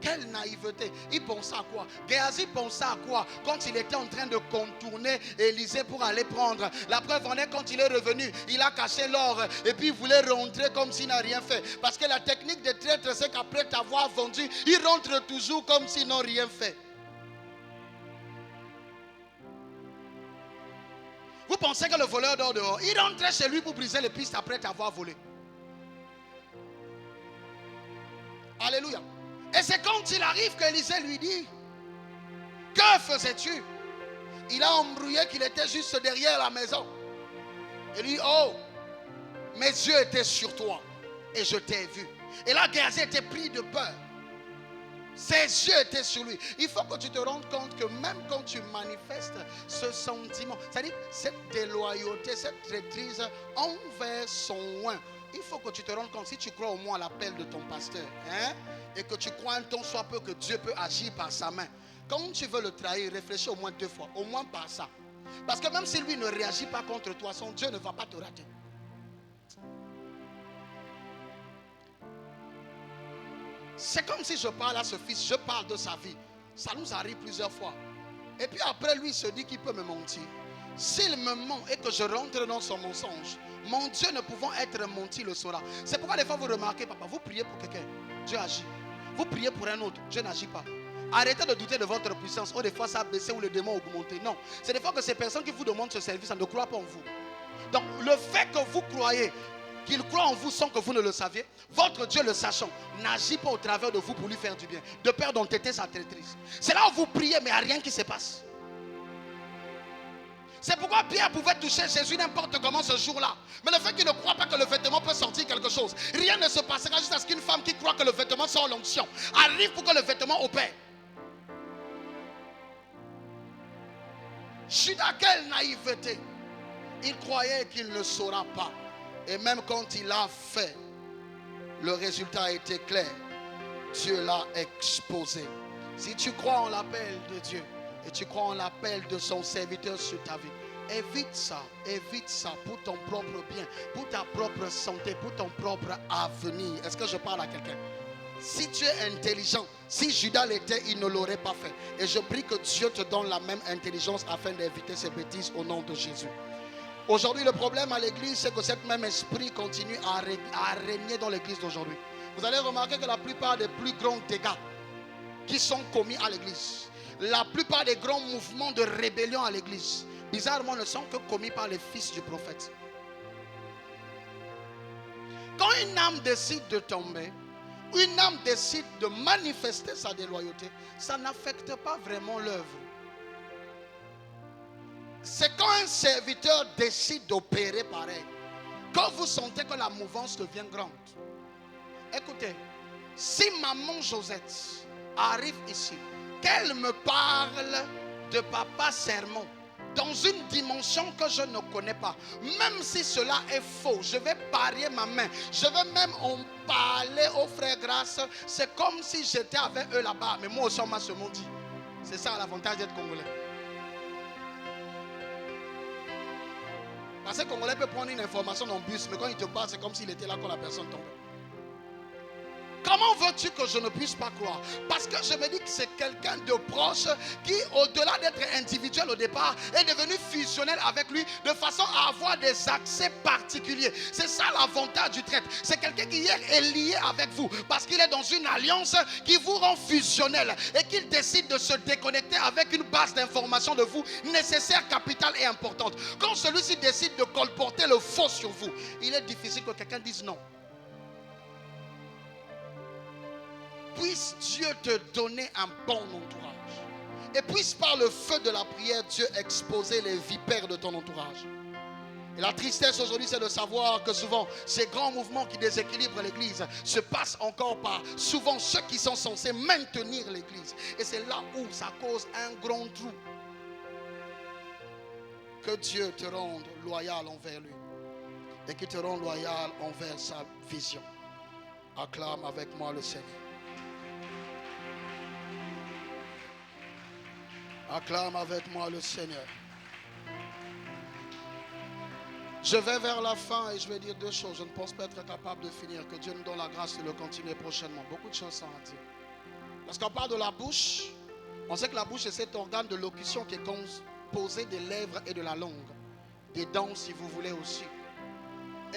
Quelle naïveté. Il pensait à quoi? Géasi pensait à quoi quand il était en train de contourner Élisée pour aller prendre? La preuve en est, quand il est revenu, il a caché l'or et puis il voulait rentrer comme s'il n'a rien fait. Parce que la technique des traîtres, c'est qu'après t'avoir vendu, ils rentrent toujours comme s'ils n'ont rien fait. Vous pensez que le voleur dort dehors? Il rentrait chez lui pour briser les pistes après t'avoir volé. Alléluia. Et c'est quand il arrive qu'Élisée lui dit, que faisais-tu? Il a embrouillé qu'il était juste derrière la maison. Il lui dit, oh, mes yeux étaient sur toi et je t'ai vu. Et là, Géasi était pris de peur. Ses yeux étaient sur lui. Il faut que tu te rendes compte que même quand tu manifestes ce sentiment, c'est-à-dire cette déloyauté, cette traîtrise envers son oint, il faut que tu te rendes compte, si tu crois au moins à l'appel de ton pasteur, et que tu crois un tant soit peu que Dieu peut agir par sa main, quand tu veux le trahir, réfléchis au moins 2 fois, au moins par ça. Parce que même si lui ne réagit pas contre toi, son Dieu ne va pas te rater. C'est comme si je parle à ce fils, je parle de sa vie. Ça nous arrive plusieurs fois. Et puis après, lui se dit qu'il peut me mentir. S'il me ment et que je rentre dans son mensonge, mon Dieu ne pouvant être menti le saura. C'est pourquoi des fois vous remarquez, papa, vous priez pour quelqu'un, Dieu agit. Vous priez pour un autre, Dieu n'agit pas. Arrêtez de douter de votre puissance. Ou des fois ça a baissé ou le démon a augmenté. Non, c'est des fois que ces personnes qui vous demandent ce service, ça ne croient pas en vous. Donc le fait que vous croyez qu'il croit en vous sans que vous ne le saviez, votre Dieu le sachant, n'agit pas au travers de vous pour lui faire du bien, de peur d'entêter sa traîtrise. C'est là où vous priez, mais il n'y a rien qui se passe. C'est pourquoi Pierre pouvait toucher Jésus n'importe comment ce jour-là. Mais le fait qu'il ne croit pas que le vêtement peut sortir quelque chose, rien ne se passera jusqu'à ce qu'une femme qui croit que le vêtement sort l'onction arrive pour que le vêtement opère. Judas, quelle naïveté! Il croyait qu'il ne saura pas. Et même quand il a fait, le résultat a été clair. Dieu l'a exposé. Si tu crois en l'appel de Dieu et tu crois en l'appel de son serviteur sur ta vie, évite ça pour ton propre bien, pour ta propre santé, pour ton propre avenir. Est-ce que je parle à quelqu'un? Si tu es intelligent, si Judas l'était, il ne l'aurait pas fait. Et je prie que Dieu te donne la même intelligence afin d'éviter ces bêtises au nom de Jésus. Aujourd'hui, le problème à l'église, c'est que cet même esprit continue à régner dans l'église d'aujourd'hui. Vous allez remarquer que la plupart des plus grands dégâts qui sont commis à l'église, la plupart des grands mouvements de rébellion à l'église, bizarrement, ne sont que commis par les fils du prophète. Quand une âme décide de tomber, une âme décide de manifester sa déloyauté, ça n'affecte pas vraiment l'œuvre. C'est quand un serviteur décide d'opérer pareil, quand vous sentez que la mouvance devient grande. Écoutez, si maman Josette arrive ici, qu'elle me parle de papa sermon dans une dimension que je ne connais pas, même si cela est faux, je vais parier ma main, je vais même en parler aux frères Grâce, c'est comme si j'étais avec eux là-bas, mais moi aussi on m'a seulement dit. C'est ça l'avantage d'être congolais. Parce que le Congolais peut prendre une information dans le bus, mais quand il te parle, c'est comme s'il était là quand la personne tombait. Comment veux-tu que je ne puisse pas croire? Parce que je me dis que c'est quelqu'un de proche qui, au-delà d'être individuel au départ, est devenu fusionnel avec lui de façon à avoir des accès particuliers. C'est ça l'avantage du traître. C'est quelqu'un qui hier est lié avec vous parce qu'il est dans une alliance qui vous rend fusionnel et qu'il décide de se déconnecter avec une base d'information de vous nécessaire, capitale et importante. Quand celui-ci décide de colporter le faux sur vous, il est difficile que quelqu'un dise non. Puisse Dieu te donner un bon entourage. Et puisse par le feu de la prière, Dieu exposer les vipères de ton entourage. Et la tristesse aujourd'hui, c'est de savoir que souvent, ces grands mouvements qui déséquilibrent l'église se passent encore par souvent ceux qui sont censés maintenir l'église. Et c'est là où ça cause un grand trou. Que Dieu te rende loyal envers lui. Et qu'il te rende loyal envers sa vision. Acclame avec moi le Seigneur. Acclame avec moi le Seigneur. Je vais vers la fin et je vais dire 2 choses. Je ne pense pas être capable de finir. Que Dieu nous donne la grâce de le continuer prochainement. Beaucoup de choses sont à dire. Parce qu'on parle de la bouche. On sait que la bouche est cet organe de locution qui est composé des lèvres et de la langue. Des dents si vous voulez aussi.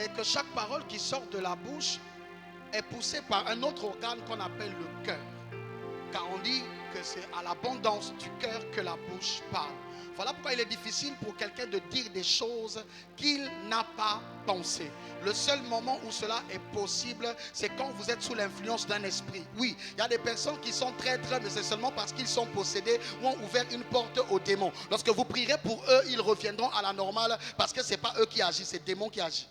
Et que chaque parole qui sort de la bouche est poussée par un autre organe qu'on appelle le cœur. Car on dit que c'est à l'abondance du cœur que la bouche parle. Voilà pourquoi il est difficile pour quelqu'un de dire des choses qu'il n'a pas pensées. Le seul moment où cela est possible, c'est quand vous êtes sous l'influence d'un esprit. Oui, il y a des personnes qui sont traîtres, mais c'est seulement parce qu'ils sont possédés ou ont ouvert une porte aux démons. Lorsque vous prierez pour eux, ils reviendront à la normale parce que ce n'est pas eux qui agissent, c'est le démon qui agit.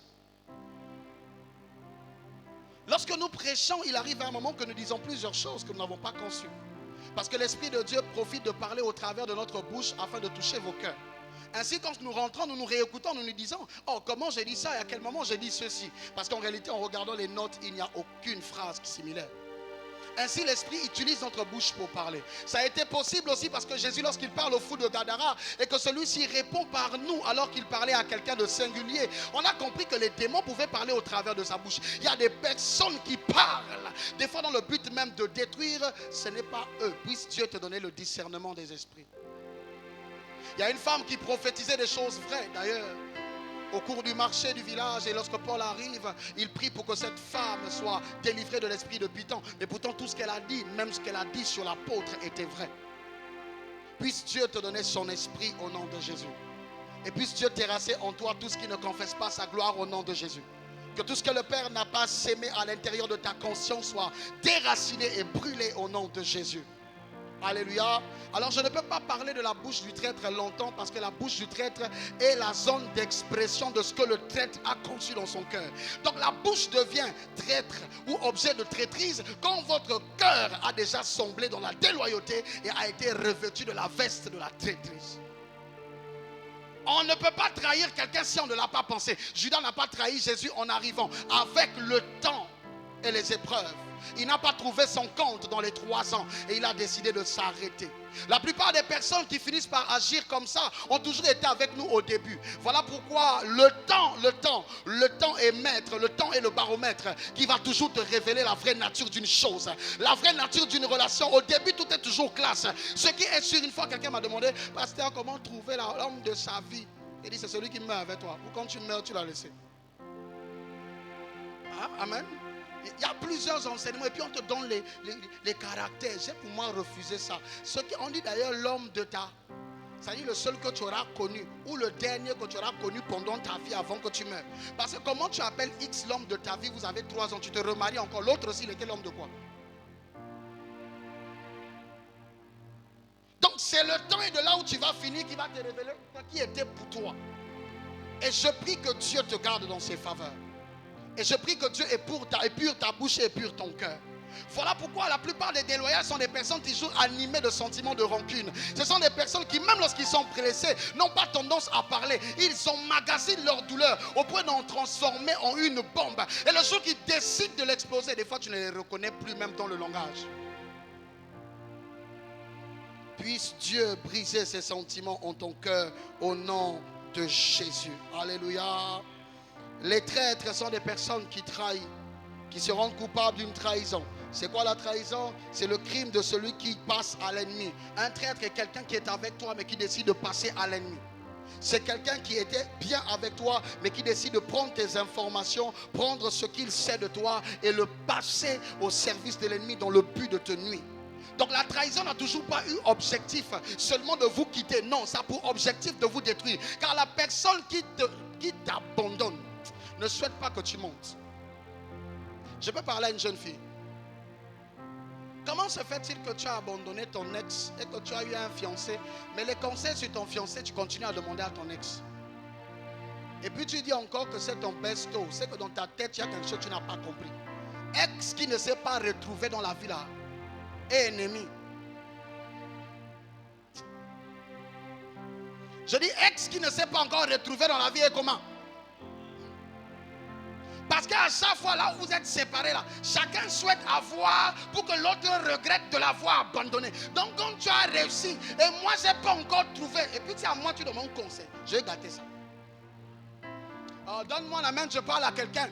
Lorsque nous prêchons, il arrive à un moment que nous disons plusieurs choses que nous n'avons pas conçues. Parce que l'Esprit de Dieu profite de parler au travers de notre bouche afin de toucher vos cœurs. Ainsi, quand nous rentrons, nous nous réécoutons, nous nous disons, oh, comment j'ai dit ça et à quel moment j'ai dit ceci. Parce qu'en réalité, en regardant les notes, il n'y a aucune phrase similaire. Ainsi, l'Esprit utilise notre bouche pour parler. Ça a été possible aussi parce que Jésus, lorsqu'il parle au fou de Gadara, et que celui-ci répond par nous alors qu'il parlait à quelqu'un de singulier, on a compris que les démons pouvaient parler au travers de sa bouche. Il y a des personnes qui parlent, des fois dans le but même de détruire. Ce n'est pas eux. Puisse Dieu te donner le discernement des esprits. Il y a une femme qui prophétisait des choses vraies d'ailleurs au cours du marché du village, et lorsque Paul arrive, il prie pour que cette femme soit délivrée de l'esprit de Python. Mais pourtant tout ce qu'elle a dit, même ce qu'elle a dit sur l'apôtre, était vrai. Puisse Dieu te donner son esprit au nom de Jésus. Et puisse Dieu terrasser en toi tout ce qui ne confesse pas sa gloire au nom de Jésus. Que tout ce que le Père n'a pas sémé à l'intérieur de ta conscience soit déraciné et brûlé au nom de Jésus. Alléluia. Alors je ne peux pas parler de la bouche du traître longtemps, parce que la bouche du traître est la zone d'expression de ce que le traître a conçu dans son cœur. Donc la bouche devient traître ou objet de traîtrise quand votre cœur a déjà sombré dans la déloyauté et a été revêtu de la veste de la traîtrise. On ne peut pas trahir quelqu'un si on ne l'a pas pensé. Judas n'a pas trahi Jésus en arrivant. Avec le temps et les épreuves, il n'a pas trouvé son compte dans les 3 ans et il a décidé de s'arrêter. La plupart des personnes qui finissent par agir comme ça ont toujours été avec nous au début. Voilà pourquoi le temps est maître, le temps est le baromètre qui va toujours te révéler la vraie nature d'une chose. La vraie nature d'une relation. Au début, tout est toujours classe. Ce qui est sûr, une fois quelqu'un m'a demandé, pasteur, comment trouver l'homme de sa vie? Il dit, c'est celui qui meurt avec toi. Ou quand tu meurs, tu l'as laissé. Ah, amen. Il y a plusieurs enseignements et puis on te donne les caractères. J'ai pour moi refusé ça. On dit d'ailleurs l'homme de ta. C'est-à-dire le seul que tu auras connu ou le dernier que tu auras connu pendant ta vie avant que tu meurs. Parce que comment tu appelles X l'homme de ta vie? Vous avez 3 ans, tu te remaries encore. L'autre aussi, il était l'homme de quoi? Donc c'est le temps et de là où tu vas finir qui va te révéler qui était pour toi. Et je prie que Dieu te garde dans ses faveurs. Et je prie que Dieu épure ta bouche et épure ton cœur. Voilà pourquoi la plupart des déloyaux sont des personnes toujours animées de sentiments de rancune. Ce sont des personnes qui, même lorsqu'ils sont blessés, n'ont pas tendance à parler. Ils emmagasinent leur douleur au point d'en transformer en une bombe. Et le jour qu'ils décident de l'exploser, des fois tu ne les reconnais plus même dans le langage. Puisse Dieu briser ces sentiments en ton cœur au nom de Jésus. Alléluia. Les traîtres sont des personnes qui trahissent, qui se rendent coupables d'une trahison. C'est quoi la trahison? C'est le crime de celui qui passe à l'ennemi. Un traître est quelqu'un qui est avec toi mais qui décide de passer à l'ennemi. C'est quelqu'un qui était bien avec toi mais qui décide de prendre tes informations, prendre ce qu'il sait de toi et le passer au service de l'ennemi dans le but de te nuire. Donc la trahison n'a toujours pas eu objectif seulement de vous quitter. Non, ça a pour objectif de vous détruire. Car la personne qui t'abandonne ne souhaite pas que tu montes. Je peux parler à une jeune fille. Comment se fait-il que tu as abandonné ton ex et que tu as eu un fiancé, mais les conseils sur ton fiancé, tu continues à demander à ton ex? Et puis tu dis encore que c'est ton besto. C'est que dans ta tête, il y a quelque chose que tu n'as pas compris. Ex qui ne s'est pas retrouvé dans la vie là est ennemi. Je dis ex qui ne s'est pas encore retrouvé dans la vie est comment? Parce qu'à chaque fois là où vous êtes séparés là, chacun souhaite avoir pour que l'autre regrette de l'avoir abandonné. Donc quand tu as réussi et moi j'ai pas encore trouvé, et puis c'est à moi tu demandes conseil, je vais gâter ça. Donne-moi la main, je parle à quelqu'un.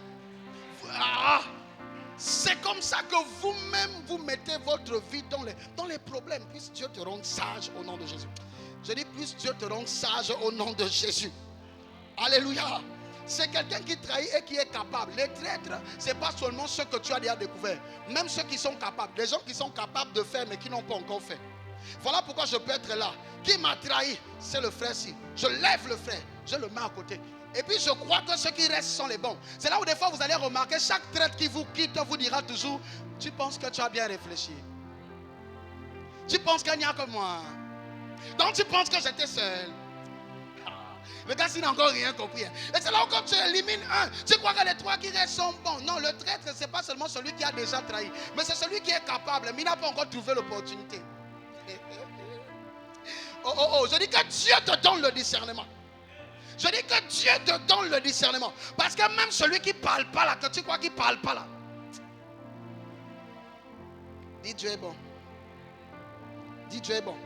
C'est comme ça que vous-même vous mettez votre vie dans les problèmes. Puisse Dieu te rendre sage au nom de Jésus. Je dis puisse Dieu te rendre sage au nom de Jésus. Alléluia. C'est quelqu'un qui trahit et qui est capable. Les traîtres, ce n'est pas seulement ceux que tu as déjà découverts. Même ceux qui sont capables. Les gens qui sont capables de faire mais qui n'ont pas encore fait. Voilà pourquoi je peux être là. Qui m'a trahi? C'est le frère-ci. Je lève le frère. Je le mets à côté. Et puis je crois que ceux qui restent sont les bons. C'est là où des fois vous allez remarquer, chaque traître qui vous quitte vous dira toujours, tu penses que tu as bien réfléchi. Tu penses qu'il n'y a que moi. Donc tu penses que j'étais seul. Le gars, s'il n'a encore rien compris. Et c'est là où quand tu élimines un, tu crois que les 3 qui restent sont bons. Non, le traître, ce n'est pas seulement celui qui a déjà trahi, mais c'est celui qui est capable, mais il n'a pas encore trouvé l'opportunité. Je dis que Dieu te donne le discernement. Je dis que Dieu te donne le discernement. Parce que même celui qui ne parle pas là, que tu crois qu'il ne parle pas là. Dis Dieu est bon. Dis Dieu est bon.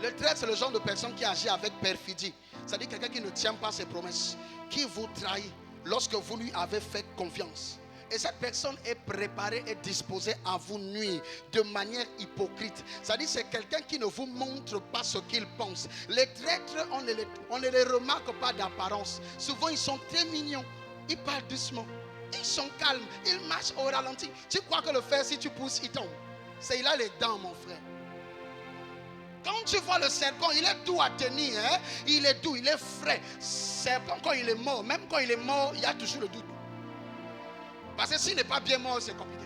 Le traître, c'est le genre de personne qui agit avec perfidie. C'est-à-dire quelqu'un qui ne tient pas ses promesses. Qui vous trahit lorsque vous lui avez fait confiance. Et cette personne est préparée et disposée à vous nuire de manière hypocrite. C'est-à-dire c'est quelqu'un qui ne vous montre pas ce qu'il pense. Les traîtres, on ne les remarque pas d'apparence. Souvent, ils sont très mignons. Ils parlent doucement. Ils sont calmes. Ils marchent au ralenti. Tu crois que le fer, si tu pousses, il tombe. Il a les dents, mon frère. Quand tu vois le serpent, il est doux à tenir. Hein? Il est doux, il est frais. Serpent, quand il est mort, même quand il est mort, il y a toujours le doute. Parce que s'il n'est pas bien mort, c'est compliqué.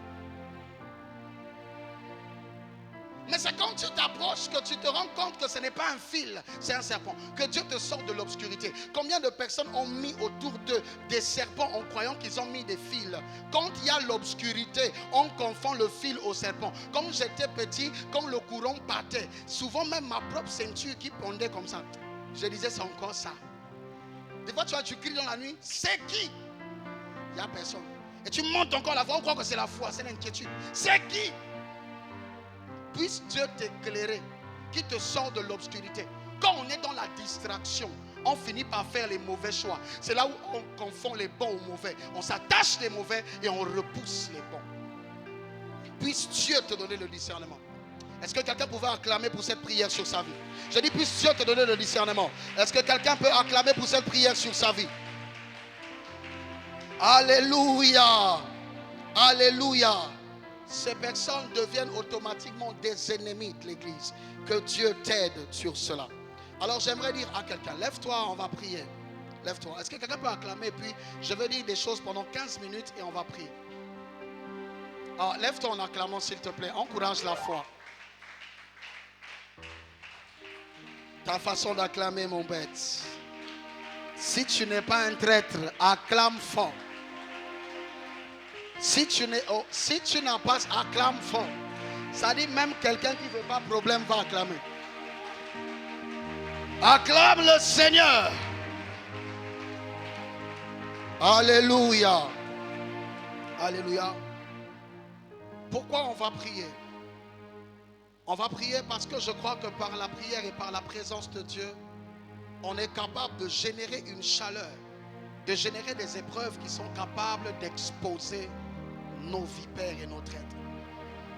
Mais c'est quand tu t'approches que tu te rends compte que ce n'est pas un fil, c'est un serpent. Que Dieu te sort de l'obscurité. Combien de personnes ont mis autour d'eux des serpents en croyant qu'ils ont mis des fils? Quand il y a l'obscurité, on confond le fil au serpent. Quand j'étais petit, quand le courant partait, souvent même ma propre ceinture qui pendait comme ça, je disais c'est encore ça. Des fois tu cries dans la nuit, c'est qui? Il n'y a personne. Et tu montes encore la voix, on croit que c'est la foi, c'est l'inquiétude. C'est qui? Puisse Dieu t'éclairer, qui te sort de l'obscurité. Quand on est dans la distraction, on finit par faire les mauvais choix. C'est là où on confond les bons aux mauvais. On s'attache les mauvais et on repousse les bons. Puisse Dieu te donner le discernement. Est-ce que quelqu'un pouvait acclamer pour cette prière sur sa vie? Je dis, puisse Dieu te donner le discernement. Est-ce que quelqu'un peut acclamer pour cette prière sur sa vie? Alléluia. Alléluia. Ces personnes deviennent automatiquement des ennemis de l'église. Que Dieu t'aide sur cela. Alors j'aimerais dire à quelqu'un, lève-toi, on va prier. Lève-toi. Est-ce que quelqu'un peut acclamer? Puis je vais dire des choses pendant 15 minutes et on va prier. Alors lève-toi en acclamant s'il te plaît. Encourage la foi. Ta façon d'acclamer, mon bête. Si tu n'es pas un traître, acclame fort. Si tu n'as pas, acclame fort. Ça dit même quelqu'un qui ne veut pas de problème va acclamer. Acclame le Seigneur. Alléluia. Alléluia. Pourquoi on va prier? On va prier parce que je crois que par la prière et par la présence de Dieu, on est capable de générer une chaleur, de générer des épreuves qui sont capables d'exposer nos vipères et nos traîtres.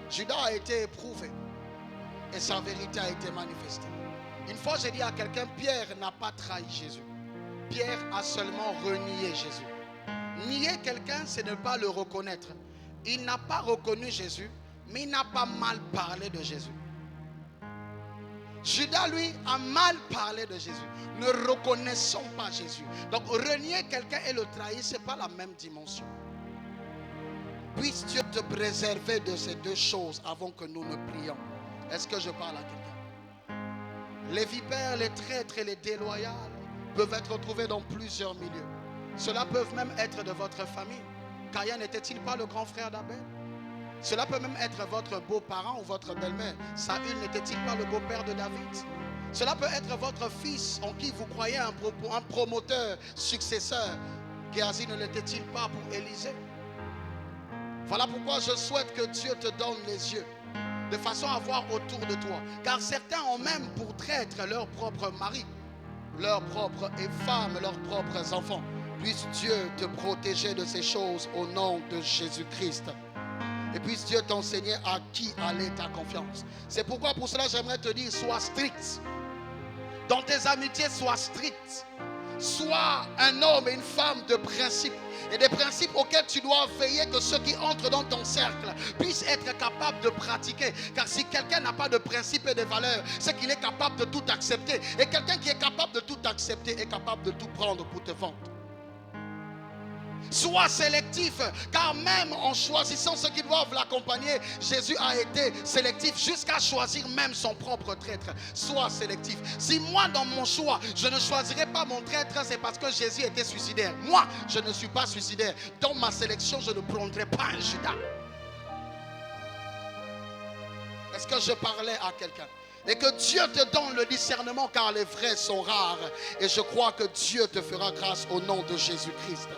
Judas a été éprouvé et sa vérité a été manifestée. Une fois j'ai dit à quelqu'un, Pierre n'a pas trahi Jésus. Pierre a seulement renié Jésus. Nier quelqu'un, c'est ne pas le reconnaître. Il n'a pas reconnu Jésus, mais il n'a pas mal parlé de Jésus. Judas, lui, a mal parlé de Jésus, ne reconnaissant pas Jésus. Donc, renier quelqu'un et le trahir, ce n'est pas la même dimension. Puisse Dieu te préserver de ces deux choses avant que nous ne prions. Est-ce que je parle à quelqu'un? Les vipères, les traîtres et les déloyaux peuvent être retrouvés dans plusieurs milieux. Cela peut même être de votre famille. Caïn n'était-il pas le grand frère d'Abel? Cela peut même être votre beau-parent ou votre belle-mère. Saül n'était-il pas le beau-père de David? Cela peut être votre fils en qui vous croyez un promoteur, successeur. Géasi ne l'était-il pas pour Élisée? Voilà pourquoi je souhaite que Dieu te donne les yeux, de façon à voir autour de toi. Car certains ont même pour traître leur propre mari, leur propre femme, leurs propres enfants. Puisse Dieu te protéger de ces choses au nom de Jésus-Christ. Et puisse Dieu t'enseigner à qui aller ta confiance. C'est pourquoi pour cela j'aimerais te dire, sois strict. Dans tes amitiés, sois strict. Sois un homme et une femme de principe. Et des principes auxquels tu dois veiller que ceux qui entrent dans ton cercle puissent être capables de pratiquer. Car si quelqu'un n'a pas de principes et de valeurs, c'est qu'il est capable de tout accepter. Et quelqu'un qui est capable de tout accepter est capable de tout prendre pour te vendre. Sois sélectif, car même en choisissant ceux qui doivent l'accompagner, Jésus a été sélectif jusqu'à choisir même son propre traître. Sois sélectif. Si moi dans mon choix, je ne choisirais pas mon traître, c'est parce que Jésus était suicidaire. Moi, je ne suis pas suicidaire. Dans ma sélection, je ne prendrai pas un Judas. Est-ce que je parlais à quelqu'un? Et que Dieu te donne le discernement, car les vrais sont rares. Et je crois que Dieu te fera grâce au nom de Jésus-Christ.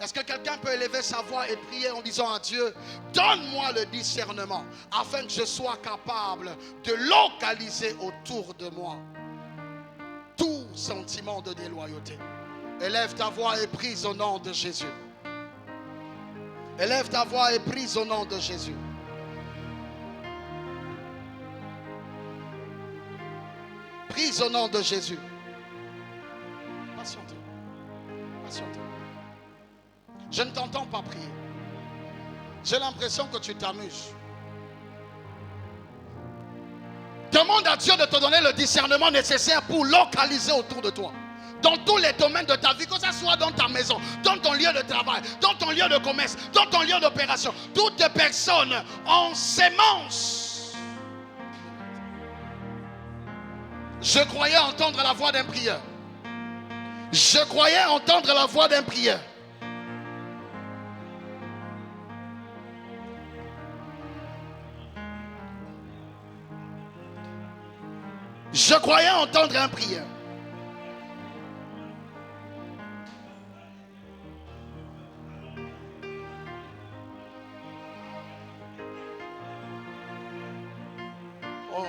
Est-ce que quelqu'un peut élever sa voix et prier en disant à Dieu, donne-moi le discernement afin que je sois capable de localiser autour de moi tout sentiment de déloyauté. Élève ta voix et prie au nom de Jésus. Élève ta voix et prie au nom de Jésus. Prie au nom de Jésus. Patientez. Patientez. Je ne t'entends pas prier. J'ai l'impression que tu t'amuses. Demande à Dieu de te donner le discernement nécessaire pour localiser autour de toi. Dans tous les domaines de ta vie, que ce soit dans ta maison, dans ton lieu de travail, dans ton lieu de commerce, dans ton lieu d'opération. Toutes les personnes en sémence. Je croyais entendre la voix d'un prieur. Je croyais entendre la voix d'un prieur. Je croyais entendre un prieur. Oh.